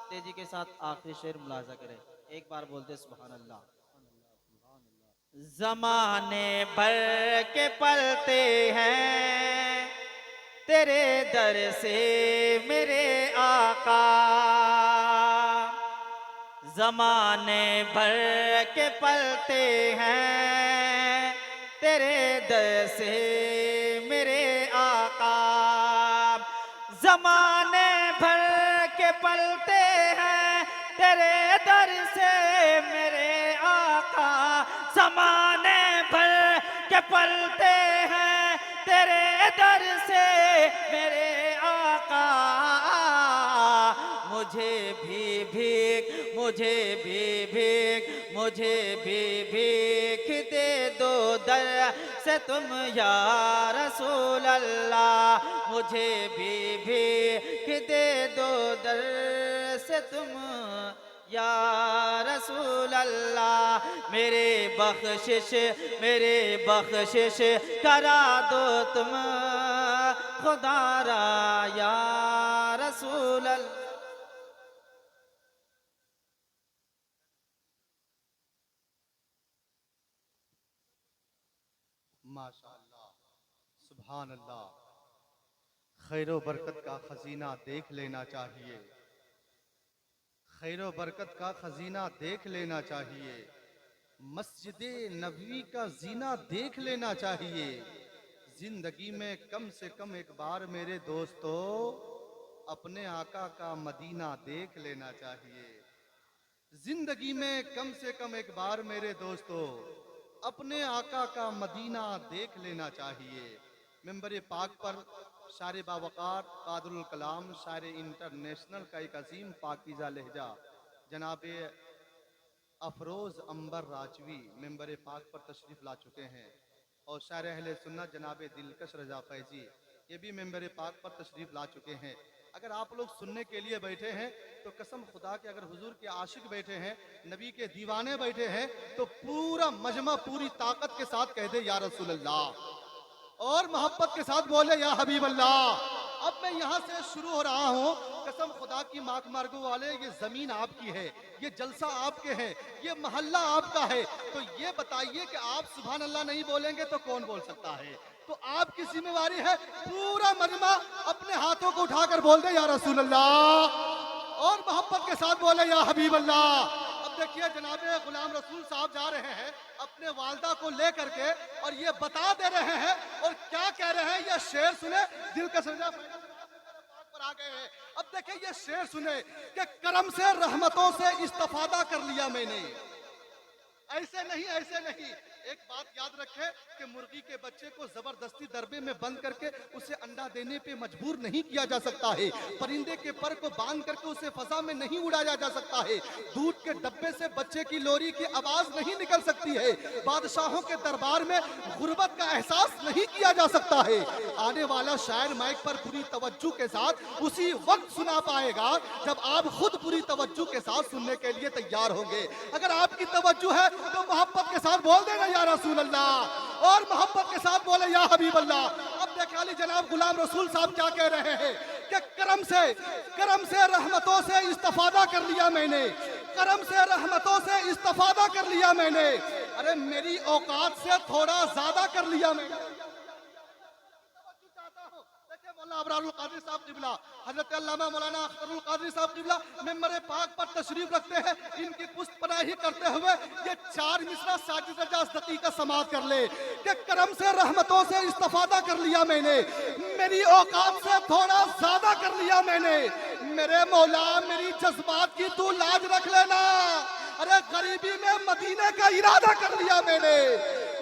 तेजी के साथ आखिरी शेर मुलाजा करें, एक बार बोलते सुभान अल्लाह। जमाने भर के पलते हैं तेरे दर से मेरे आका, जमाने भर के पलते हैं तेरे दर से मेरे आका, जमाने भर के पलते हैं तेरे दर से मेरे आका, जमाने भर के पलते हैं तेरे दर से मेरे आका। मुझे भी भीख दे दो दर से तुम या रसूल अल्लाह। मुझे भी भीख दे दो दर से तुम या रसूल अल्लाह। मेरे बख्शिश करा दो तुम खुदारा या रसूल अल्लाह। माशाअल्लाह, सुभान अल्लाह। खैरो बरकत का खजीना देख लेना चाहिए, खैरो बरकत का खजीना देख लेना चाहिए, मस्जिद नबवी का जीना देख लेना चाहिए। जिंदगी में कम से कम एक बार मेरे दोस्तों अपने आका का मदीना देख लेना चाहिए। जिंदगी में कम से कम एक बार मेरे दोस्तों अपने आका का मदीना देख लेना चाहिए। मेंबर पाक पर शायर बावकार कादरुल कलाम शायर इंटरनेशनल का एक अजीम पाकीज़ा लहजा जनाब अफरोज़ अंबर राजवी मेंबर पाक पर तशरीफ़ ला चुके हैं, और शायर अहले सुन्नत जनाब दिलकश रजा फैजी ये भी मेंबर पाक पर तशरीफ़ ला चुके हैं। अगर आप लोग सुनने के लिए बैठे हैं तो कसम खुदा के, अगर हुजूर के आशिक बैठे हैं, नबी के दीवाने बैठे हैं, तो पूरा मजमा पूरी ताकत के साथ कह दे या रसूल अल्लाह, और मोहब्बत के साथ बोले या हबीब अल्लाह। अब मैं यहाँ से शुरू हो रहा हूँ, कसम खुदा की माक मार्गो वाले, ये जमीन आपकी है, ये जलसा आपके हैं, ये मोहल्ला आपका है, तो ये बताइए कि आप सुभान अल्लाह नहीं बोलेंगे तो कौन बोल सकता है? तो आपकी जिम्मेवारी है पूरा मजमा अपने हाथों को उठाकर बोल दे या रसूल अल्लाह, और मोहब्बत के साथ बोले या हबीब अल्लाह। अब देखिए जनाब गुलाम रसूल साहब जा रहे हैं अपने वालदा को लेकर के, और ये बता दे रहे हैं, और क्या कह रहे हैं ये शेर सुने, दिल का सजा पर आ गए हैं। अब देखिए ये शेर सुने कि करम से रहमतों से इस्तिफादा कर लिया मैंने। ऐसे नहीं, एक बात याद रखें कि मुर्गी के बच्चे को जबरदस्ती दरबे में बंद करके उसे अंडा देने पे मजबूर नहीं किया जा सकता है। परिंदे के पर को बांध करके उसे फजा में नहीं उड़ाया जा सकता है। दूध के डब्बे से बच्चे की लोरी की आवाज नहीं निकल सकती है। बादशाहों के दरबार में गुर्बत का एहसास नहीं किया जा सकता है। आने वाला शायर माइक पर पूरी तवज्जो के साथ उसी वक्त सुना पाएगा जब आप खुद पूरी तवज्जो के साथ सुनने के लिए तैयार होंगे। अगर आपकी तवज्जो है तो मोहब्बत के साथ बोल देना या रसूल अल्लाह, और मोहब्बत के साथ बोले या हबीब अल्लाह। अब देखा ली जनाब गुलाम रसूल साहब क्या कह रहे हैं कि करम से रहमतों से इस्तेफादा कर लिया मैंने, करम से रहमतों से इस्तेफादा कर लिया मैंने, अरे मेरी औकात से थोड़ा ज्यादा कर लिया मैंने। मौलाना अबरारुल कादरी साहब किबला, हजरत अल्लामा मौलाना अख्तरुल कादरी साहब किबला मेंबर पाक पर तशरीफ रखते हैं। इनकी पुष्पनाही करते हुए ये 4 मिसरा साजिद रजासदकी का समाअत कर ले कि करम से रहमतों से इस्तेफादा कर लिया मैंने, मेरी औकात से थोड़ा ज्यादा कर लिया मैंने, मेरे मौला मेरी जज्बात की तू लाज रख लेना, अरे गरीबी में मदीने का इरादा कर लिया मैंने,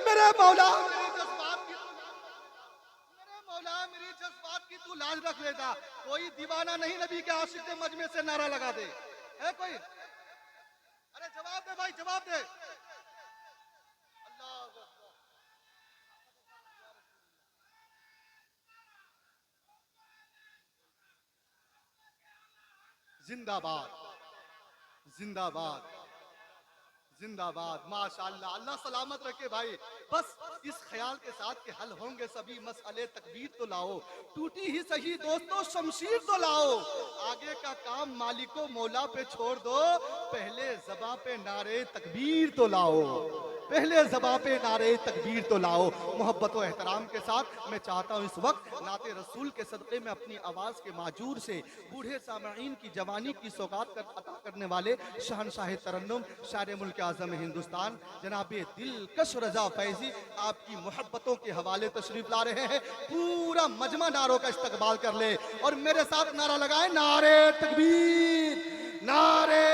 मेरे मौला मेरी जज्बात की तू लाज रख लेता। कोई दीवाना नहीं नबी के आशिक के मजमे से नारा लगा दे, है कोई? अरे जवाब दे भाई, जवाब दे। अल्लाह अकबर। जिंदाबाद जिंदाबाद जिंदाबाद, माशाअल्लाह, अल्लाह सलामत रखे भाई। बस इस ख्याल के साथ कि हल होंगे सभी मसले, तकबीर तो लाओ, टूटी ही सही दोस्तों शमशीर तो लाओ, आगे का काम मालिको मौला पे छोड़ दो, पहले ज़बां पे नारे तकबीर तो लाओ, पहले ज़बां पे नारे तकबीर तो लाओ। मोहब्बत व एहतराम के साथ मैं चाहता हूँ इस वक्त नाते रसूल के सदक़े में अपनी आवाज़ के माजूर से बूढ़े सामईन की जवानी की सौगात अता करने वाले शहनशाह तरन्नुम शायर मुल्क आज़म हिंदुस्तान जनाब दिलकश रजा फैजी आपकी मोहब्बतों के हवाले तशरीफ ला रहे हैं। पूरा मजमा नारों का इस्तकबाल कर ले और मेरे साथ नारा लगाए, नारे तकबीर, नारे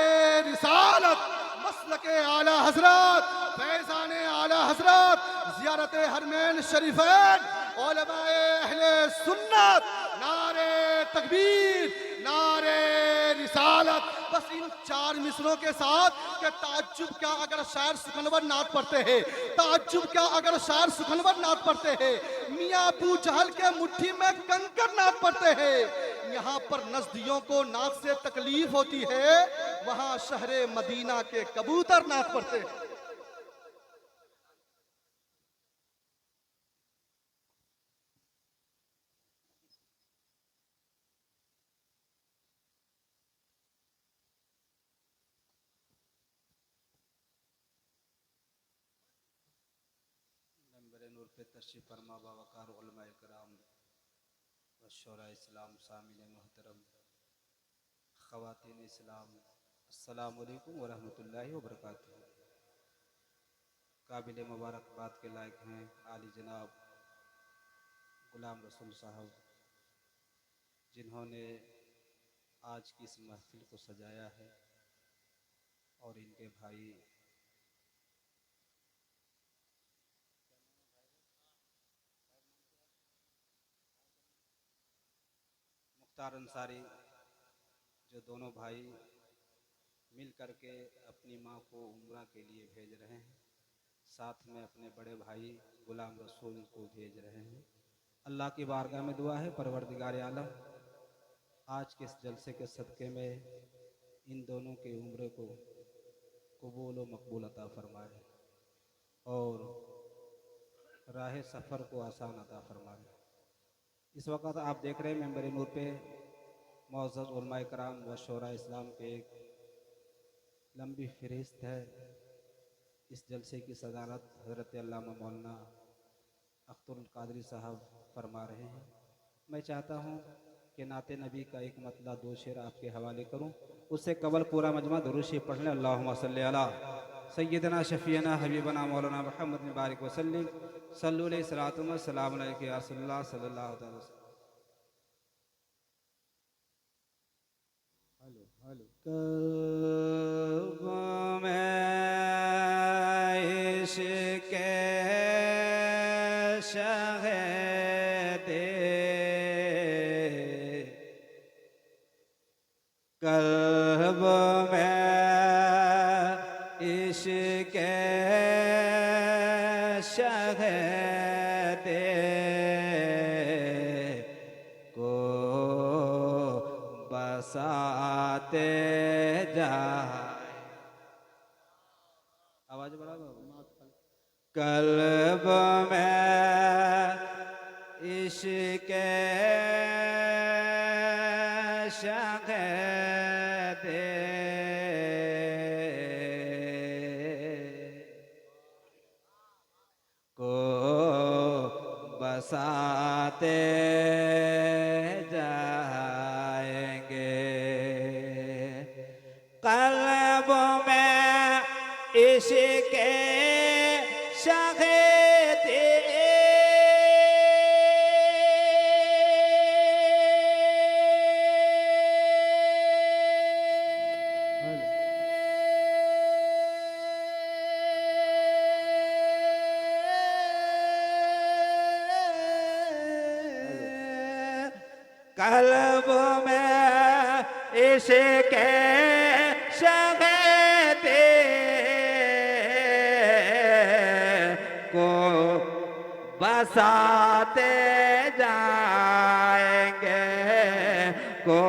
रिसालत, मसलके आला हजरत, फैज़ाने आला हजरत, ज़ियारत हरमैन शरीफैन, उलमाए अहले सुन्नत, नारे तकबीर, नारे रिसालत। बस इन 4 मिसरों के साथ कि ताज्जुब क्या अगर शायर सुखनवर नात पढ़ते हैं, ताज्जुब क्या अगर शायर सुखनवर नात पढ़ते हैं, मियाँ अबू जहल के मुट्ठी में कंकर नात पढ़ते हैं। यहाँ पर नजदियों को नात से तकलीफ होती है, वहाँ शहरे मदीना के कबूतर नात पढ़ते हैं। नूर पे तशरीफ़ फरमा बावकार उलमाए कराम व शोरा इस्लाम सामिन मोहतरम ख़वातीन इस्लाम, अस्सलामु अलैकुम व रहमतुल्लाहि व बरकातुहू। काबिल मुबारकबाद के लायक हैं आली जनाब गुलाम रसूल साहब, जिन्होंने आज की इस महफिल को सजाया है, और इनके भाई मुख्तार अंसारी, जो दोनों भाई मिल कर के अपनी माँ को उम्रा के लिए भेज रहे हैं, साथ में अपने बड़े भाई गुलाम रसूल को भेज रहे हैं। अल्लाह की बारगाह में दुआ है परवरदिगार आलम आज के इस जलसे के सदक़े में इन दोनों के उम्र को कबूल व मकबूल अता फरमाए और राह सफ़र को आसान अता फरमाए। इस वक्त आप देख रहे हैं मेंबर नूर पे मुअज़्ज़ज़ उलमाए कराम व शोरा इस्लाम के एक लंबी फ़हरिस्त है। इस जलसे की सदारत हज़रत अल्लामा मौलाना अख्तरुल कादरी साहब फरमा रहे हैं। मैं चाहता हूँ कि नाते नबी का एक मतला 2 शेर आपके हवाले करूँ, उससे कबल पूरा मजमा दुरूद शरीफ पढ़ लें। अल्लाहुम्मा सल्ली अला सय्यदना शफ़ीना हबीबना मौलाना मुहम्मद बारिक वसल्लिम सल्लु अलैहि सलातु व सलाम अलैका या रसूलल्लाह सल्लल्लाहु अलैहि वसल्लम। हेलो हेलो कब मैं इश्क़े शहदे कल्ब में इश्क़े शहदे को बसाते जाए। आवाज बढ़ा कल्ब में इश्क शगद को बसाते जाएंगे कल्ब में इश्क शगद कल्ब में इश्क शगद को बसाते जाएंगे को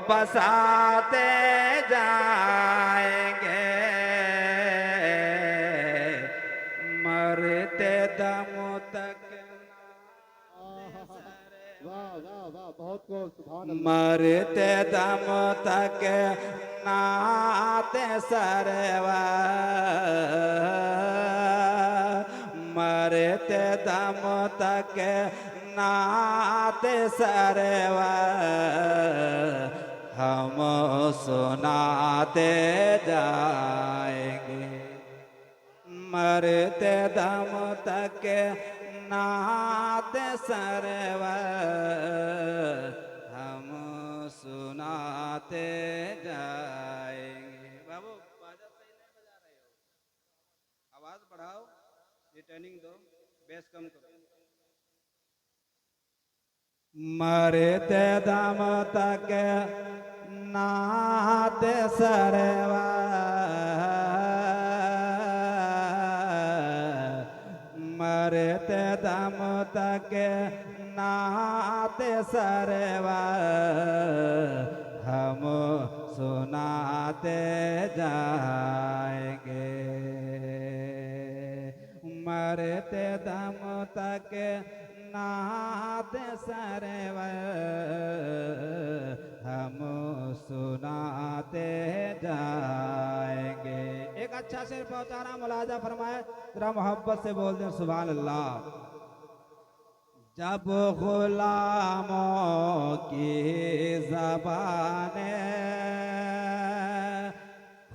बसाते जाएंगे मरते दम तक मरते दम तक नाते सरवा मरते दम तक नाते सरवा हम सुनाते जाएंगे मरते दम तक नात सरवा हम सुनाते जाएंगे बाबू बाजा सही नहीं बजा रहे हो आवाज बढ़ाओ ये ट्रेनिंग दो बेस कम करो मरते दम तक नात सरवा मरते दम तक नात सरवा हम सुनाते जाएंगे मरते दम तक नात सरवा हम सुनाते जाएंगे एक अच्छा शेर पहुंचा रहा मुलाजा फरमाए जरा मोहब्बत से बोल दें सुभान अल्लाह जब गुलामों की ज़बानें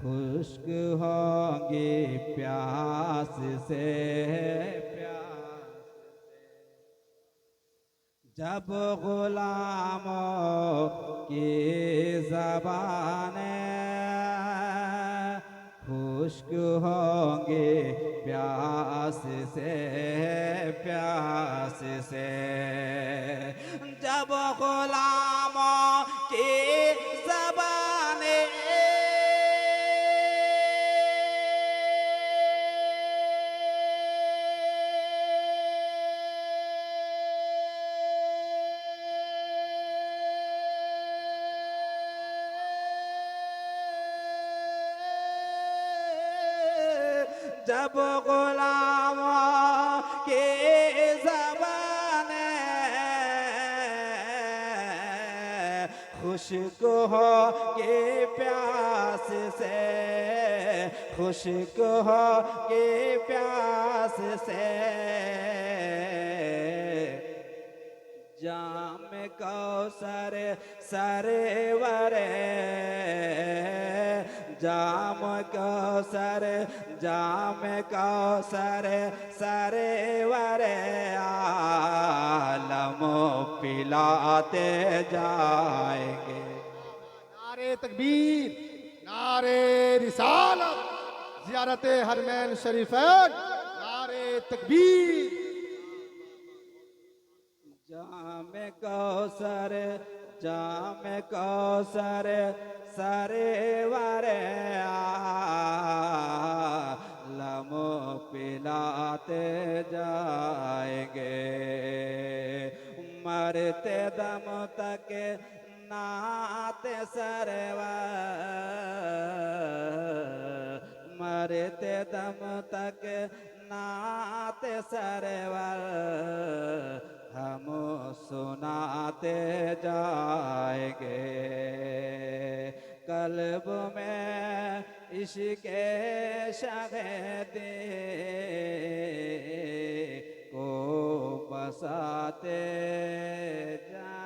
खुश्क होंगी प्यास से जब गुलामों की ज़बानें खुश्क होंगे प्यास से जब गुलामों की ज़बानें जब गुलामों की ज़बानें खुश्क हो के प्यास से खुश्क हो के प्यास से जाम कौसर सरवरे जाम कौसर सरवरे आलम पिलाते जाएंगे नारे तकबीर नारे रिसालत ज़ियारत हरमैन शरीफैन नारे तकबीर जाम कौसर सरवरे आलम पिलाते जाएंगे मरते दम तक नाते सरवा मरते दम तक नाते सरवा हम सुनाते जाएंगे। कल्ब में इश्क़े शहीदी को बसाते जाएंगे।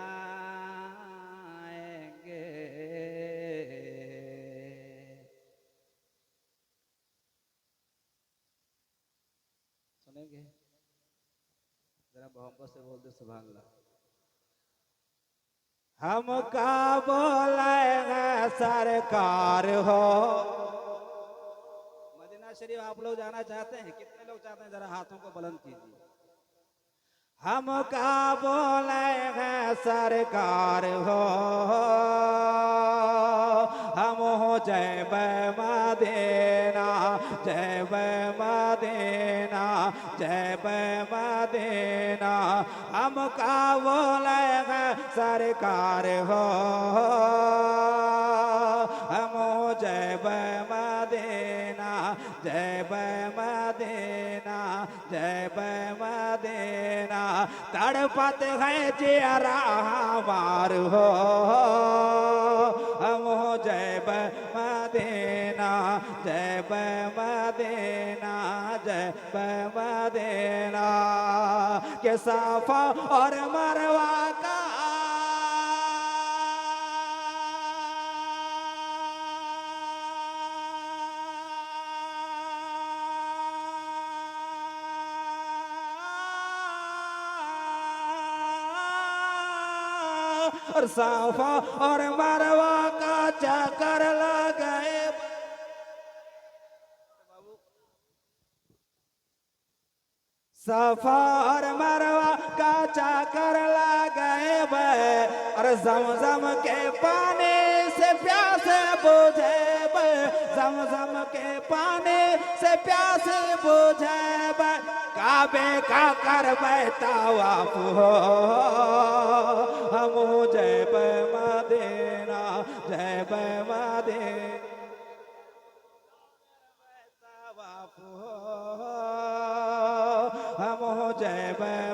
सुनेंगे जरा मोहब्बत से बोल दे सुभान अल्लाह। हमका बोलेगा सरकार हो। मदीना शरीफ आप लोग जाना चाहते हैं? कितने लोग चाहते हैं? जरा हाथों को बुलंद कीजिए। हमका बोलेगा सरकार हो, हम हो जय मदीना, जय मदीना, जय मदीना। हमका बोलेगा सरकार हो, हम हो जय मदीना, जय मदीना, जय मदीना। तड़पत है चेहरा हमार हो, हम हो जय मदीना, जय मदीना, जय मदीना। के साफा और मरवा का और साफा और मरवा का चक्कर लगाए। साफा और मरवा का चक्कर लगाए और जमजम के पानी से प्यास बुझे, जमजम के पानी से प्यास बुझे। काबे का कर तवाफ हो, हम जय मदीना, जय मदीना। तवाफ हो, हम जय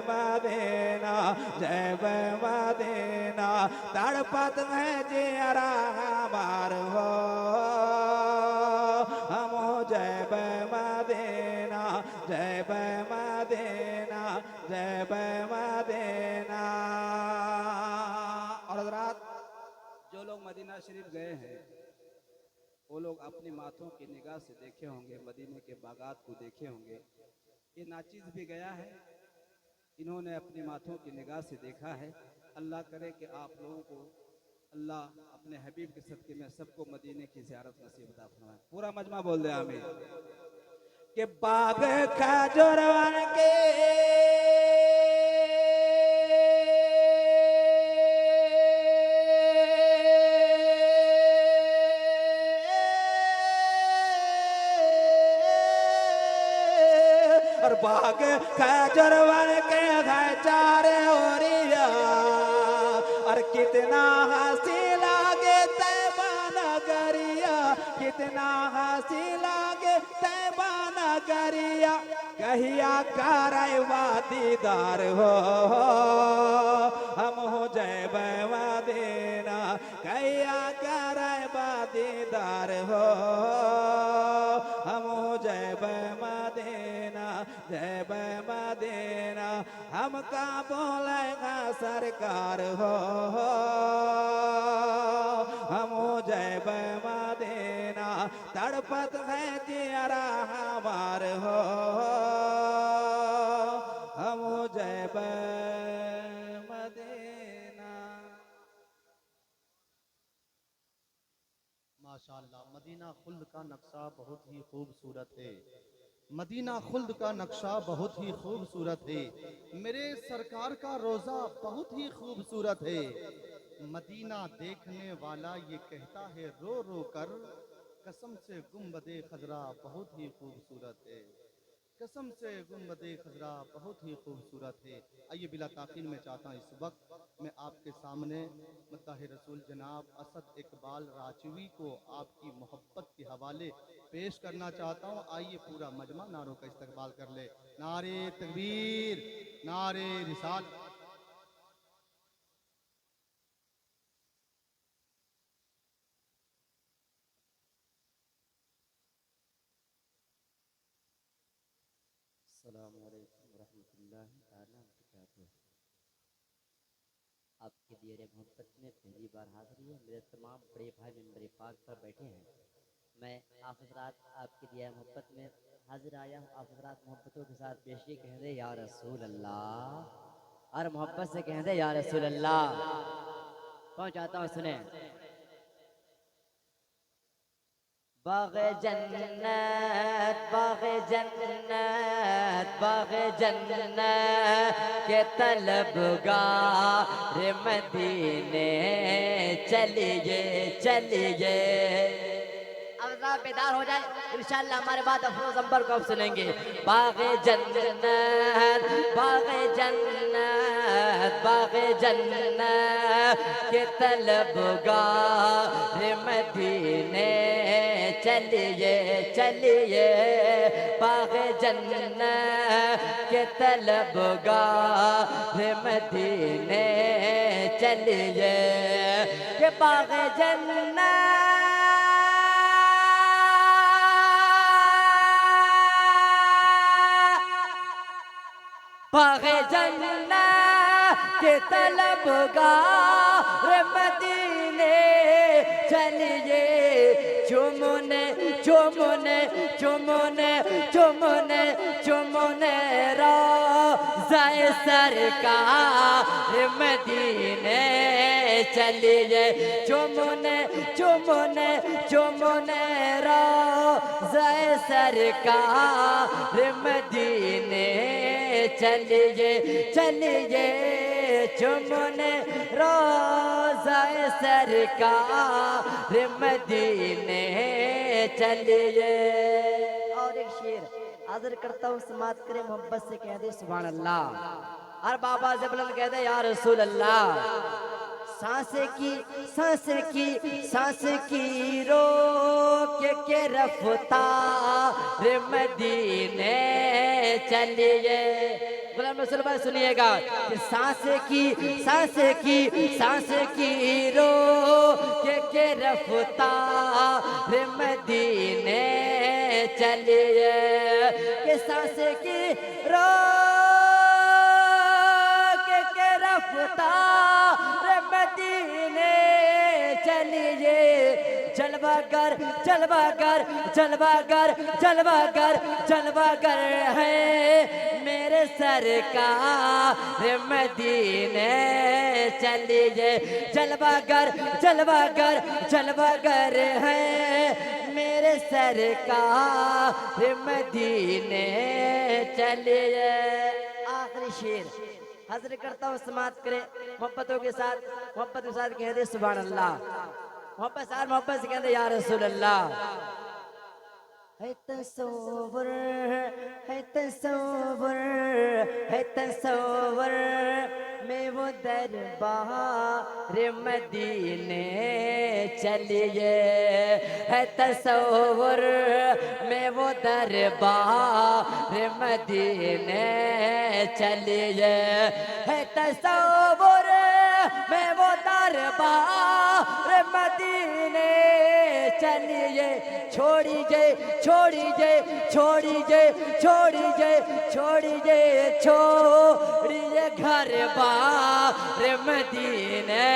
मदीना, जय मदीना। तड़पत है जियरा हमार हो, हम जय मदीना, जय मदीना, जय मदीना। और हज़रात, जो लोग मदीना शरीफ गए हैं वो लोग अपनी माथों की निगाह से देखे होंगे, मदीने के बागात को देखे होंगे। ये नाचीज भी गया है, इन्होंने अपनी माथों की निगाह से देखा है। अल्लाह करे कि आप लोगों को अल्लाह अपने हबीब के सदके में सबको मदीने की ज़ियारत नसीब अता फरमाए। पूरा मजमा बोल दे आमीन। के बाग खजूरवन के और बाग खजूरवन के चारे ओरिया और कितना हंसी लागे तैबा नगरिया, कितना हंसी लागे तैबा नगरिया। कहिया करवा दीदार हो, हम हो जय मदीना, कहिया करवा दीदार हो, हम हो जय मदीना, जय मदीना। हमका बोलेगा सरकार हो, हम जय मदीना। तड़पत है जियरा हमार हो, हम जय मदीना। माशाअल्लाह, मदीना खुल्द का नक्शा बहुत ही खूबसूरत है। मदीना खुल्द का नक्शा बहुत ही खूबसूरत है। मेरे सरकार का रोज़ा बहुत ही खूबसूरत है। मदीना देखने वाला ये कहता है रो रो कर, कसम से गुंबदे खजरा बहुत ही खूबसूरत है, कसम से गुंबदे खजरा बहुत ही खूबसूरत है। आइए बिला ताक़ीर में चाहता हूँ इस वक्त मैं आपके सामने मत्ताह रसूल जनाब असद इकबाल राजवी को आपकी मोहब्बत के हवाले पेश करना चाहता हूँ। आइए पूरा मजमा नारों का इस्तकबाल कर ले। नारे तकबीर, नारे रिसाल। अस्सलामु अलैकुम वरहमतुल्लाहि ताला वबरकातुहू। आपके दिए मोहब्बत में पहली बार हाजिरी है। मेरे तमाम बड़े भाई मेरे पाक पर बैठे हैं। मैं आप हज़रात आपके दिया मोहब्बत में हाजिर आया हूँ। आप हज़रात मोहब्बतों के साथ पेशी कह दे या रसूल अल्लाह, और मोहब्बत से कह दे या रसूल अल्लाह। कौन चाहता हूँ सुने। बाग़े जन्नत बाग़े जन्नत बाग़े जन्नत के तलबगार मदीने चलिए चलिए। अब जरा बेदार हो जाए इंशाअल्लाह। हमारे बाद अफरोज अंबर को अब सुनेंगे। बाग़े जन्नत बाग़े जन्नत बाग़े जन्नत के तलबगार मदीने चलिए चलिए। बाग़े जन्नत के तलबगार मदीने चलिए। के बाग़े जन्नत बाग़े जन्नत के तलबगार मदीने चलिए। चुमने चुमने चुमने चुमने चुमने रोज़ाए सरकार मदीने चलिए। चुमने चुमने चुमने रोज़ाए सरकार मदीने चलिए चलिए। चुमने रोज़ाए सरकार मदीने चलिए। और एक शेर हाजिर करता हूँ, समात करे मोहब्बत से कह दे सुभान अल्लाह। और बाबा से बुलंद कह दे या रसूल अल्लाह। सांसे की रोक के रफ्तार मदीने चलिए। गुलाम रसूल भाई सुनिएगा कि सांस की रोक के रफ्तार मदीने चलिए। कि सांस की रोक के रफ्तार मदीने चलिए। जलवागर जलवागर जलवागर जलवागर जलवागर है मेरे सरकार मदीने चलिए। जलवागर जलवागर जलवागर है मेरे सरकार मदीने चलिए। आखिरी शेर हाजिर करता हूँ, समात करे मोहब्बतों के साथ कह दे सुभान अल्लाह। मोहब्बत से कहते या रसूल अल्लाह। है तसव्वुर में वो दरबार मदीने चलिए। है तसव्वुर में वो दरबार मदीने चलिए। है तसव्वुर में वो दरबार मदीने चलिए। छोड़िए छोड़िए छोड़िए छोड़िए छोड़िए छोड़िए घर बार मदीने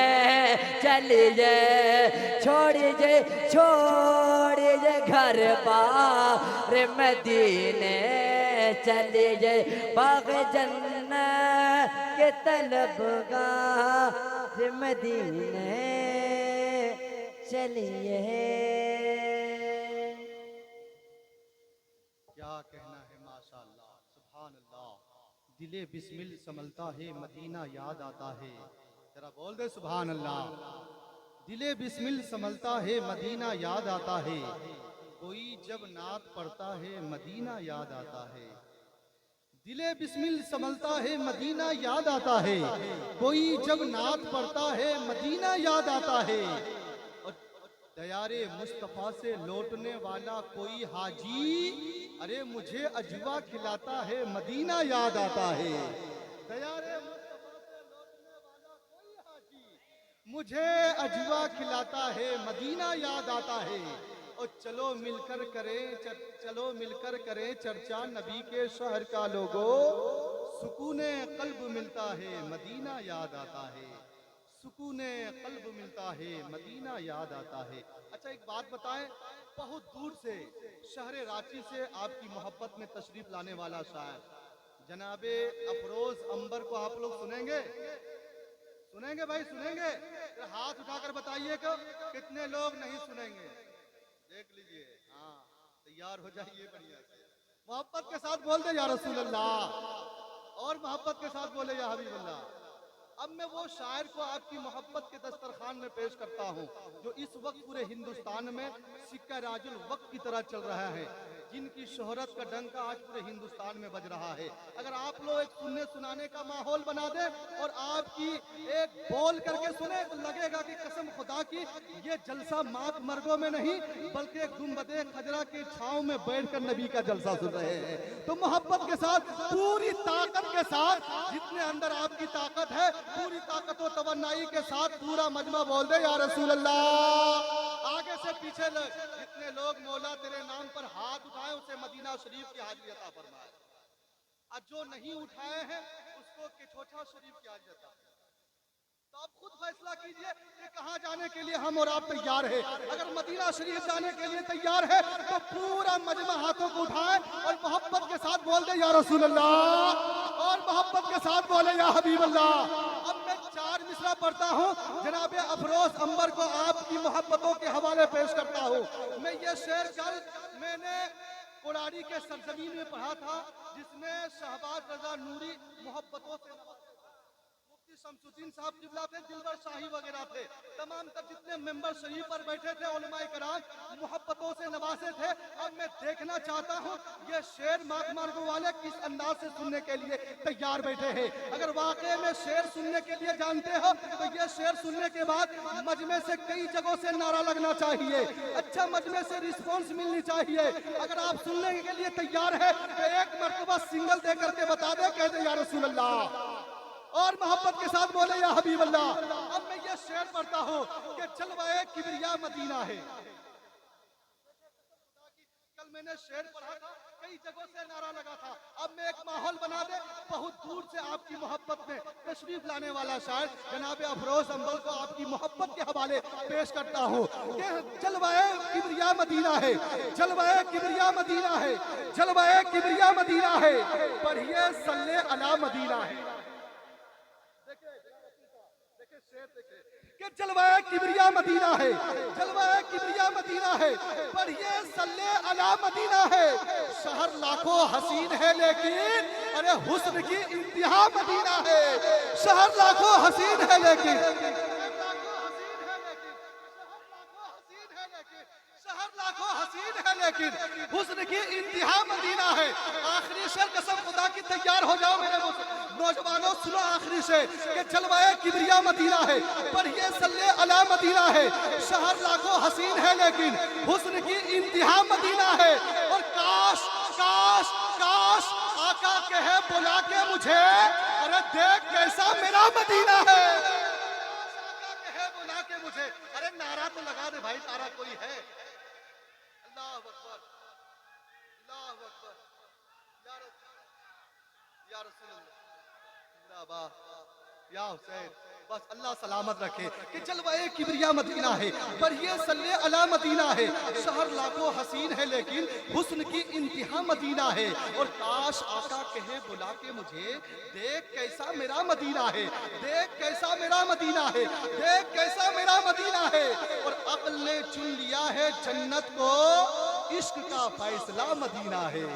चलिए। छोड़िए छोड़िए घर बार मदीने चलिए। बाग़े जन्नत के तलबगार मदीने चलिए। क्या कहना है माशाअल्लाह सुभान अल्लाह। दिले बिस्मिल संभलता है मदीना याद आता है। जरा बोल दे सुभान अल्लाह। दिले बिस्मिल संभलता है मदीना याद आता है। कोई जब नात पढ़ता है मदीना याद आता है। दिले बिस्मिल संभलता है मदीना याद आता है। कोई जब नात पढ़ता है मदीना याद आता है। और दयारे मुस्तफ़ा से लौटने वाला कोई हाजी, अरे मुझे अजवा खिलाता है मदीना याद आता है। दयारे मुस्तफ़ा से लौटने वाला कोई हाजी, मुझे अजवा खिलाता है मदीना याद आता है। और चलो मिलकर करें चर्चा नबी के शहर का लोगो। सुकूने कल्ब मिलता है मदीना याद आता है, सुकूने कल्ब मिलता है मदीना याद आता है। अच्छा एक बात बताएं, बहुत दूर से शहर रांची से आपकी मोहब्बत में तशरीफ लाने वाला शायर जनाबे अफरोज अंबर को आप लोग सुनेंगे? सुनेंगे भाई, सुनेंगे? तो हाथ उठाकर बताइए कि कितने लोग नहीं सुनेंगे। देख लीजिए, हाँ तैयार हो जाइए बढ़िया से। मोहब्बत के साथ बोल दे या रसूल अल्लाह, और मोहब्बत के साथ बोले या हबीब अल्लाह। अब मैं वो शायर को आपकी मोहब्बत के दस्तरखान में पेश करता हूँ जो इस वक्त पूरे हिंदुस्तान में सिक्का राजुल वक्त की तरह चल रहा है, जिनकी शोहरत का डंका आज पूरे हिंदुस्तान में बज रहा है। अगर आप लोग एक सुनने सुनाने का माहौल बना दे और आपकी एक बोल करके सुने तो लगेगा कि कसम खुदा की ये जलसा मात मर्गों में नहीं बल्कि एक गुंबदे खजरा के छांव में बैठकर नबी का जलसा सुन रहे हैं। तो मोहब्बत के साथ पूरी ताकत के साथ, जितने अंदर आपकी ताकत है पूरी ताकत और तवन्नाई के साथ पूरा मजमा बोल दे या रसूल अल्लाह। आगे से पीछे जितने लोग मौला तेरे नाम पर हाथ उठाए उसे मदीना शरीफ की हाजिरी अता फरमाए, और जो नहीं उठाए हैं उसको किठोठा शरीफ की हाजिरी अता। तो आप खुद फैसला कीजिए कि कहाँ जाने के लिए हम और आप तैयार हैं। अगर मदीना शरीफ जाने के लिए तैयार है तो पूरा मजमा हाथों को उठाए और मोहब्बत के साथ बोल दे या रसूल अल्लाह, और मोहब्बत के साथ बोले या हबीब अल्लाह। अब मैं 4 मिसरा पढ़ता हूँ, जनाबे अफरोज अंबर को आपकी मोहब्बतों के हवाले पेश करता हूँ। मैं ये शेर कल मैंने कोड़ारी के सरजमीन में पढ़ा था, जिसमें शहबाज रजा नूरी मोहब्बतों से मुफ्ती शमसुद्दीन साहब किबला थे, दिलबर शाही वगैरह थे, तमाम तक जितने मेंबर शरीफ पर बैठे थे उलमाए कराम मोहब्बतों से नवाजे थे। अब मैं देखना चाहता हूँ ये शेर मार्गो वाले किस अंदाज से सुनने के लिए तैयार बैठे हैं। अगर वाकई में शेर सुनने के लिए जानते हो तो ये शेर सुनने के बाद मजमे से कई जगहों से नारा लगना चाहिए, अच्छा मजमे से रिस्पॉन्स मिलनी चाहिए। अगर आप सुनने के लिए तैयार है तो एक मरतबा सिंगल दे करके बता दे, कह दे या रसूल अल्लाह, और मोहब्बत के साथ बोले या हबीब अल्लाह। अब मैं ये शेर पढ़ता हूँ कि जलवाए किबरिया मदीना है। कल मैंने शेर पढ़ा था, कई जगहों से नारा लगा था। अब मैं एक माहौल बना दे, बहुत दूर से आपकी मोहब्बत में तशरीफ लाने वाला शायर जनाबे अफरोज अंबर को आपकी मोहब्बत के हवाले पेश करता हूँ कि जलवाए किबरिया मदीना है, जलवाए किबरिया मदीना है, जलवाए किबरिया मदीना है, पढ़िए सल्ले अला मदीना है। कि जलवाए किबरिया मदीना है, जलवाए किबरिया मदीना है, पढ़िए सल्ले अला मदीना है। शहर लाखों हसीन है लेकिन अरे हुस्न की इंतहा मदीना है। शहर लाखों हसीन है लेकिन शहर लाखों हसीन है लेकिन हुस्न की इंतहा मदीना है। आखिरी शेर कसम खुदा की, तैयार हो जाओ मेरे नौजवानों, सुनो आखिरी शेर कि जलवाए किबरिया मदीना है, पढ़िए सल्ले अला मदीना है। शहर लाखों हसीन है लेकिन हुस्न की इंतहा मदीना है। और काश काश काश आका कहे बुला के मुझे, अरे देख कैसा मेरा मदीना है। आका कहे बुला के मुझे, अरे नारा तो लगा दे भाई, नारा कोई है? अल्लाह अकबर, अल्लाह अकबर, या रसूल अल्लाह, या हुसैन। बस अल्लाह सलामत रखे कि जलवाए किबरिया मदीना है, पर ये सल्ले अला मदीना है। शहर लाखों हसीन है लेकिन हुस्न की इंतहा मदीना है। और काश आका कहे बुला के मुझे, देख कैसा मेरा मदीना है, देख कैसा मेरा मदीना है, देख कैसा मेरा मदीना है। और अक्ल ने चुन लिया है जन्नत को, इश्क का फैसला मदीना है,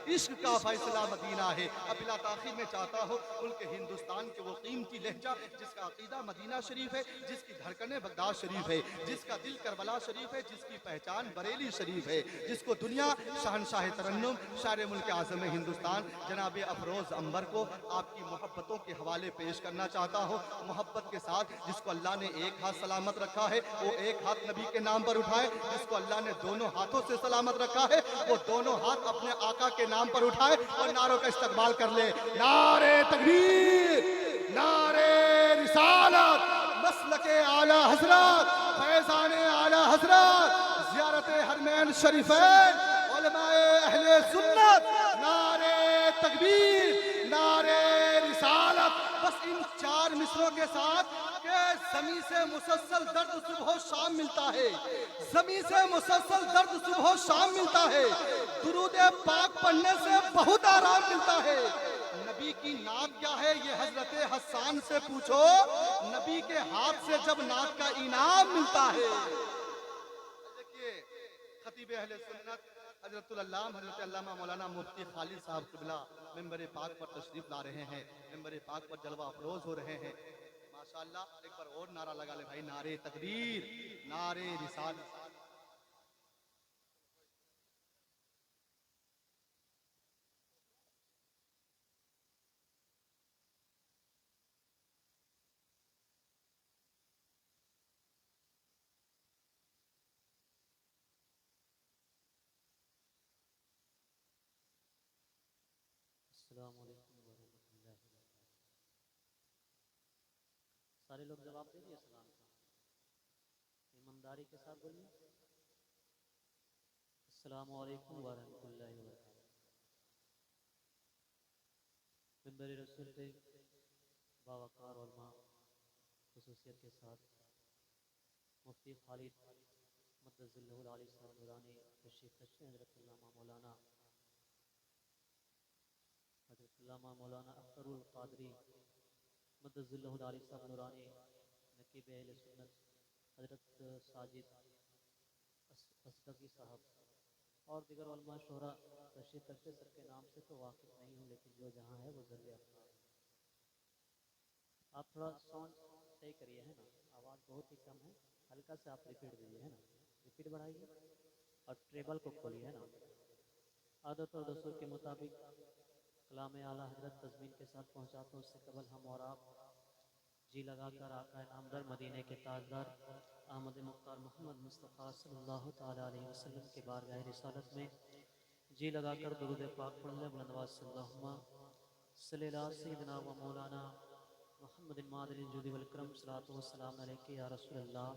इश्क का फैसला मदीना है। अब बिला ताखीर में चाहता हूँ मुल्क हिंदुस्तान के वो कीमती लहजा जिसका अकीदा मदीना शरीफ है, जिसकी धड़कनें बगदाद शरीफ है, जिसका दिल करबला शरीफ है, जिसकी पहचान बरेली शरीफ है, जिसको दुनिया शहनशाह तरन्नुम शायर मुल्क आज़म हिंदुस्तान जनाब अफरोज अंबर को आपकी मोहब्बतों के हवाले पेश करना चाहता हूँ। मोहब्बत के साथ जिसको अल्लाह ने एक हाथ सलामत रखा है वो एक हाथ नबी के नाम पर उठाए, जिसको अल्लाह ने दोनों हाथों से सलामत रखा है वो दोनों हाथ अपने आका के नाम पर उठाए और नारों का इस्तकबाल कर ले। नारे तकबीर, नारे रिसालत, मसलके आला हजरत, फैजाने आला हजरत, ज़ियारत हरमे हरमैन शरीफैन, उलमाए अहले सुन्नत, नारे तकबीर, नारे रिसालत। बस इन 4 मिसरों के साथ के ज़मीं से मुसलसल दर्द सुबह शाम मिलता है, ज़मीं से मुसलसल दर्द सुबह शाम मिलता है। दुरूद पाक पढ़ने से बहुत आराम मिलता है। नबी की नाक क्या है ये हजरत हसन से पूछो, नबी के हाथ से जब नाक का इनाम मिलता है। देखिए खतीब अहले सुन्नत हजरतुल अल्लामा हजरत अल्लामा मौलाना मुफ्ती खालिद साहब क़िबला मिंबर पाक पर तशरीफ ला रहे हैं, मिंबर पाक पर जलवा अफरोज हो रहे हैं। माशाअल्लाह, एक बार और नारा लगा ले भाई, नारे तकबीर, नारे रिसालत। अस्सलाम वालेकुम वरहमतुल्लाहि वबरकातुहू। सारे लोग जवाब दे दिए सलाम का, ईमानदारी के साथ बोलिए अस्सलाम वालेकुम वरहमतुल्लाहि वबरकातुहू। मिंबर रसूल पे बावकार उलमा खुसूसियत के साथ मुफ्ती खालिद मद्दज़िल्लहुल आली साहब नूरानी तशरीफ़ रखते हैं। हज़रत अल्लामा मौलाना अख्तरुल क़ादरी मद्दज़िल्लहुल आली साहब नूरानी, नकीब अहले सुन्नत हज़रत साजिद असदकी साहब और दिगर उलमा शोहरा तशरीफ़ रखते। सबके नाम से तो वाकिफ़ नहीं हूँ, लेकिन जो जहाँ है वो ज़रूर अफ़तार है। आप थोड़ा साउंड सही करिए, है ना, आवाज़ बहुत ही कम है, हल्का से आप रिपीट दीजिए, है ना, रिपीट बढ़ाइए और ट्रेबल को खोलिए, है ना। आदत और दस्तूर के मुताबिक कलाम आला हज़रत तज़मीन के साथ पहुँचाता हूँ। उससे कबल हम और आप जी लगाकर आका नामदार मदीने के ताजदार अहमद मुख्तार मोहम्मद मुस्तफ़ा सल्लल्लाहु ताला अलैहि वसल्लम के बारगाह रिसालत में जी लगाकर दुरूद पाक पढ़ लें। बुलंदवाज़ सल्लल्लाहु सय्यदना व मौलाना मोहम्मद मादिल जुदी वल करम सलातो व सलाम अलैका या रसूल अल्लाह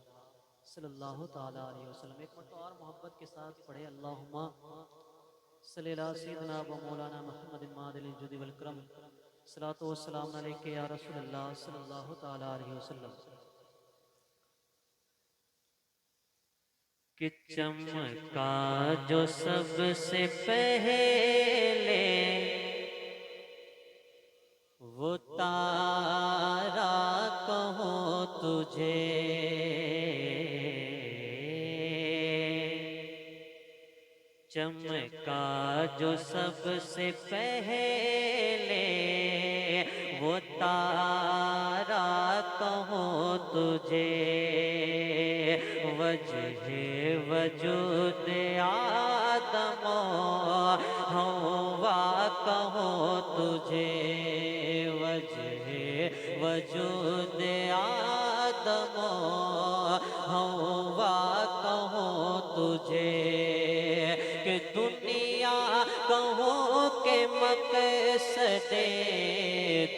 सल्लल्लाहु ताला अलैहि वसल्लम। एक मरतबा और मोहब्बत के साथ पढ़े अल्लाहुम्मा सल्ली अला सय्यदना व मौलाना मोहम्मद मादिल जुदी वल करम सलातो व सलाम अलैका या रसूल अल्लाह सल्लल्लाहु ताला अलैहि वसल्लम। कि चमका जो सबसे पहले वो तारा कहूँ तुझे, चमका जो सबसे पहले वो तारा कहूँ तुझे, वजहे वजूद आदमो हवा कहूँ तुझे, वजहे वजूद आदमो हवा कहूँ तुझे, कि दुनिया कहूँ के मकसदे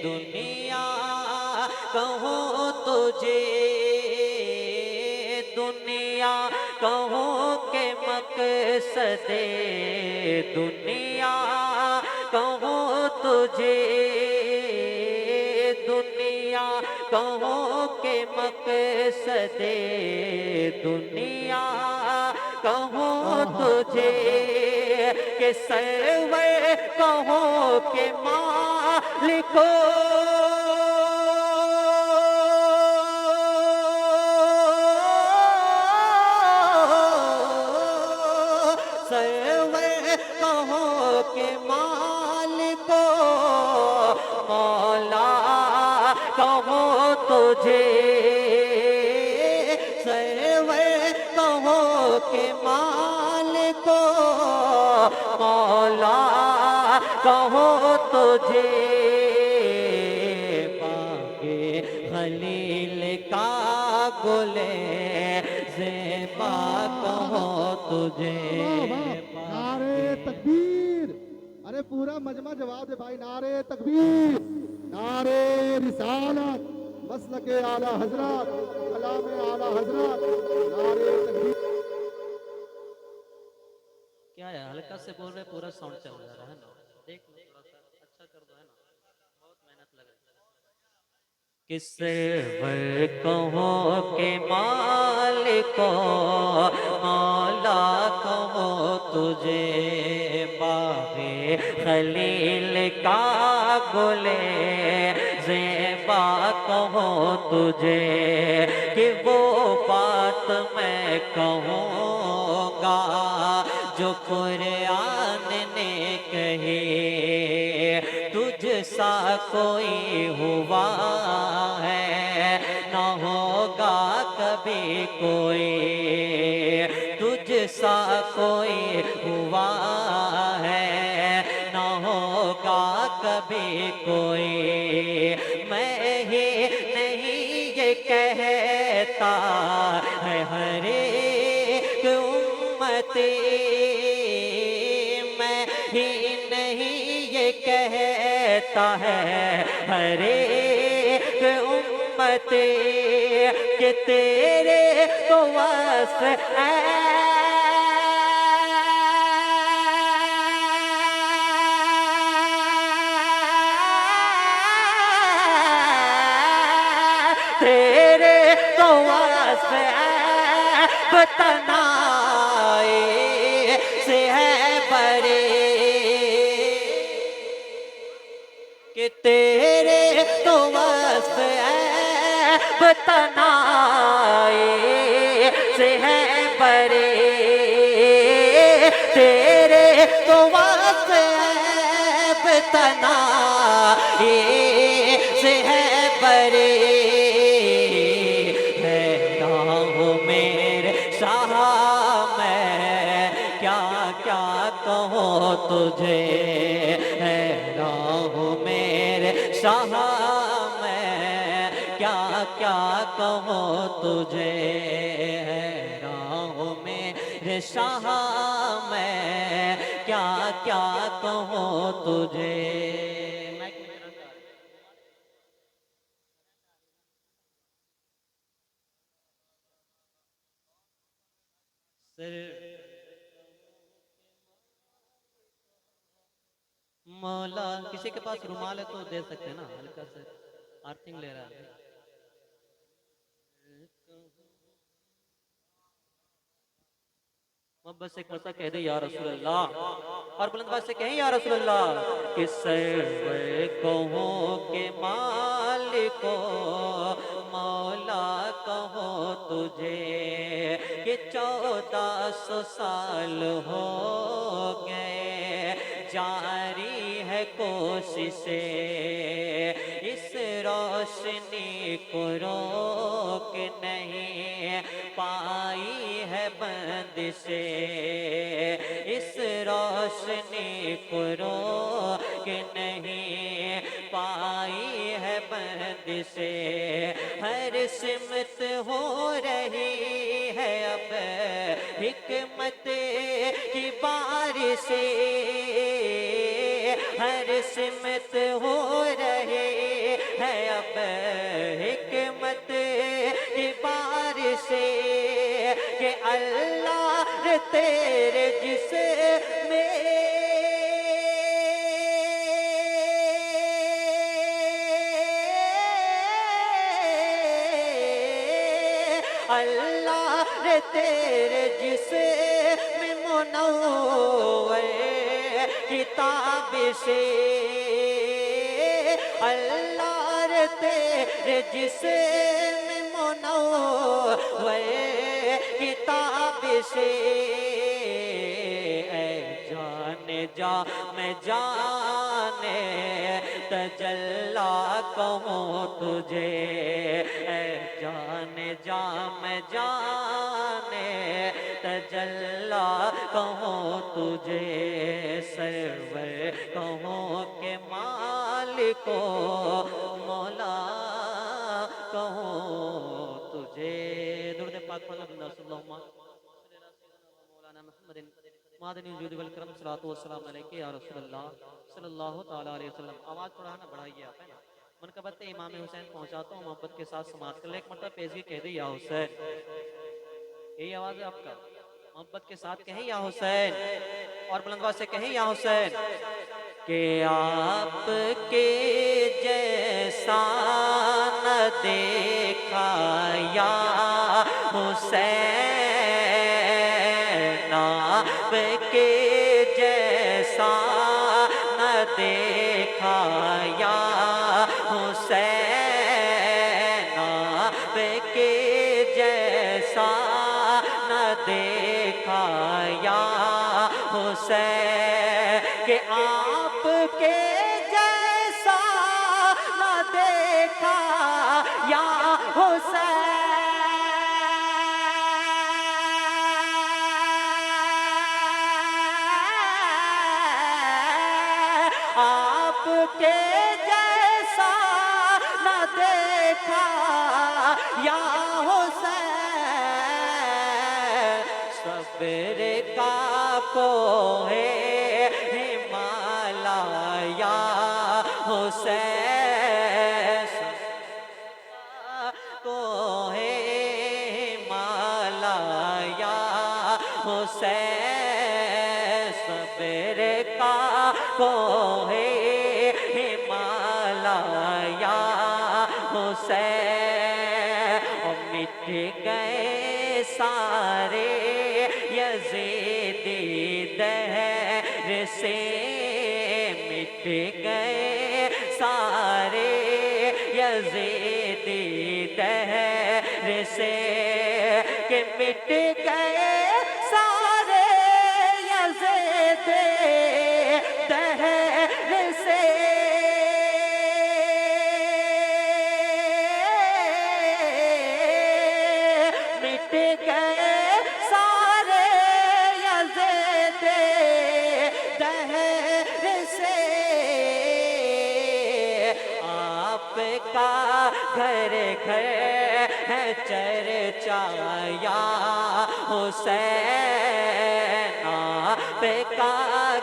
दुनिया कहूँ तुझे, दुनिया कहूँ के मकसदे दुनिया कहूँ तुझे, दुनिया कहूँ के मकसदे दुनिया कहूँ तुझे, के सरवर कहूँ के मालिको सरवर कहूँ के मालिको मौला कहूँ तुझे, सरवर कहूँ के मालिको मौला कहूँ तुझे, पाके खलील का गुले ज़ेबा कहूँ तुझे। नारे तकबीर, अरे पूरा मजमा जवाब दे भाई, नारे तकबीर, नारे रिसालत, मसलके आला हजरत, कलाम आला हजरत, नारे तकबीर। क्या है, हल्का से बोल रहे पूरा साउंड चल जा रहा है ना, देख लो थोड़ा सा अच्छा कर दो, है ना, बहुत मेहनत लग रही है। किससे कहो के मालिको मौला कहो तुझे, बाबे खलील का गुले ज़ेबा कहो तुझे, कि वो बात मैं कहूँगा जो कुरान ने कही, तुझ सा कोई हुआ है न होगा कभी कोई, तुझ सा कोई हुआ है न होगा कभी कोई। मैं ही नहीं ये कहता है हर एक उम्मती, मैं ही नहीं ये कहता है हर एक उम्मती, कि तेरे तो वस्फ तेरे तो वस्फ तनाए से है बरे, कि तेरे तो वस्फ तनाए से है बरे, तेरे तो वस्फ तनाए से है बरे, है हो मेरे शाह मैं क्या क्या कहूँ तुझे, है हो मेरे शाह मैं क्या क्या कहूँ तुझे, है हो मेरे शाह मैं क्या क्या कहूँ तुझे। मौला, किसी के पास रुमाल है तो दे सकते हैं ना, हल्का से आर्थिंग ले रहा है। मोहब्बत से एक मरतबा कह दे या रसूल अल्लाह, और बुलंद आवाज से कहें या रसूल अल्लाह, कि सर्वर कहो के मालिको मौला कहो तुझे, कि 1400 साल हो गए जारी है कोशिशें, इस रोशनी को रोक नहीं पाई है बंदिशें, इस रोशनी को रोक नहीं पाई है बंदिशें, हर सिमत हो रही है अब हिकमत की बारिशें, हर सिमत हो रहे है अब हिकमत की बारिशें, कि अल्लाह तेरे जिसमें अल्लाह रे तेरे जिसमें मुनव्वर किताब से, अल्लाह रे तेरे जिसमें मुनव्वर किताब से, ऐ जाने जा मैं जाने तजल्ला कहूँ तुझे, ऐ जाने जा मैं जाने तजल्ला कहूँ तुझे, सरवर कहूँ के मालिको मौला कहूँ तुझे। दुरूद पाक पढ़ना सल्लल्लाहु मौलाना मुहम्मदिन मादनी वजूद वल करम सलातो व सलाम अलैहि या रसूल अल्लाह सल्लल्लाहु ताला अलैहि वसल्लम। आवाज थोड़ा ना बढ़ाइए आप, है ना। मनकबत इमाम हुसैन पहुंचाता हूँ मोहब्बत के साथ समाज कर ले, एक मरतबा पेशगी कह दी या हुसैन, यही आवाज है आपका। मोहब्बत के साथ कहें या हुसैन, और बुलंद आवाज से कहें या हुसैन। कि आपके जैसा न देखा या हुसैन, आपके जैसा न देखा या हुसैन, आपके जैसा न देखा या हुसैन। कि आपके जैसा न देखा या हुसैन, आपके जैसा न देखा या हुसैन। सब्र का कोहे हिमालया हुसैन, कोहे हिमालया हुसैन, सब्र का कोहे हिमालया हुसैन। और मिट गए सारे यज़ीदी दहर से, मिट गए सारे यज़ीदी दहर से। कि मिट गए सारे यज़ीदी दहर से। मिट गए सारे यज़ीदी दहर से। आपका घर घर है चर्चा या हुसैन, आपका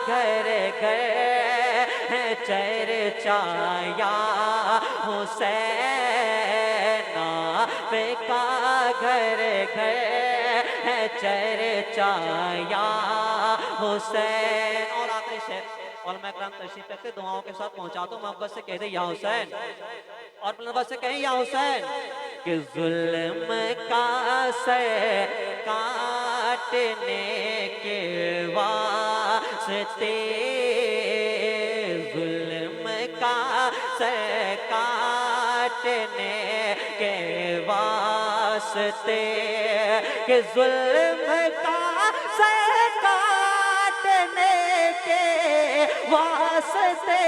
घर घर है चर्चा या हुसैन, आपका घर घर है चर्चा या हुसैन। और आखिरी शेर उलमा इकराम तशरीफ रखते दुआओं के साथ पहुंचा दो, मोहब्बत से कह दे या हुसैन, और बुलंद से कहें या हुसैन। कि जुल्म का सर काटने के वास्ते, जुल्म का सर काटने के वास्ते। कि जुल्म का सर काटने के वास्ते,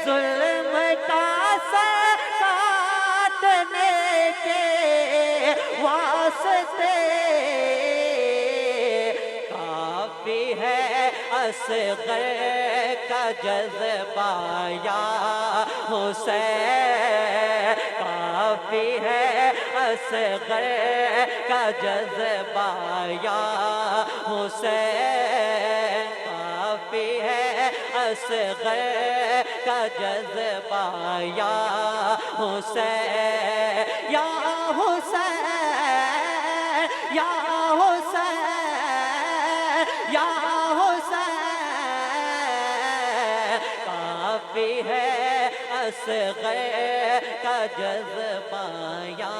जुल्म का सर काटने के वास्ते। काफी है असग़र का जज़्बा या हुसैन, काफी है असग़र का जज़्बा या हुसैन, काफी है असग़र का जज़्बा या हुसैन। या हुसैन, या हुसैन, या हुसैन, काफी है असग़र का जज़्बा या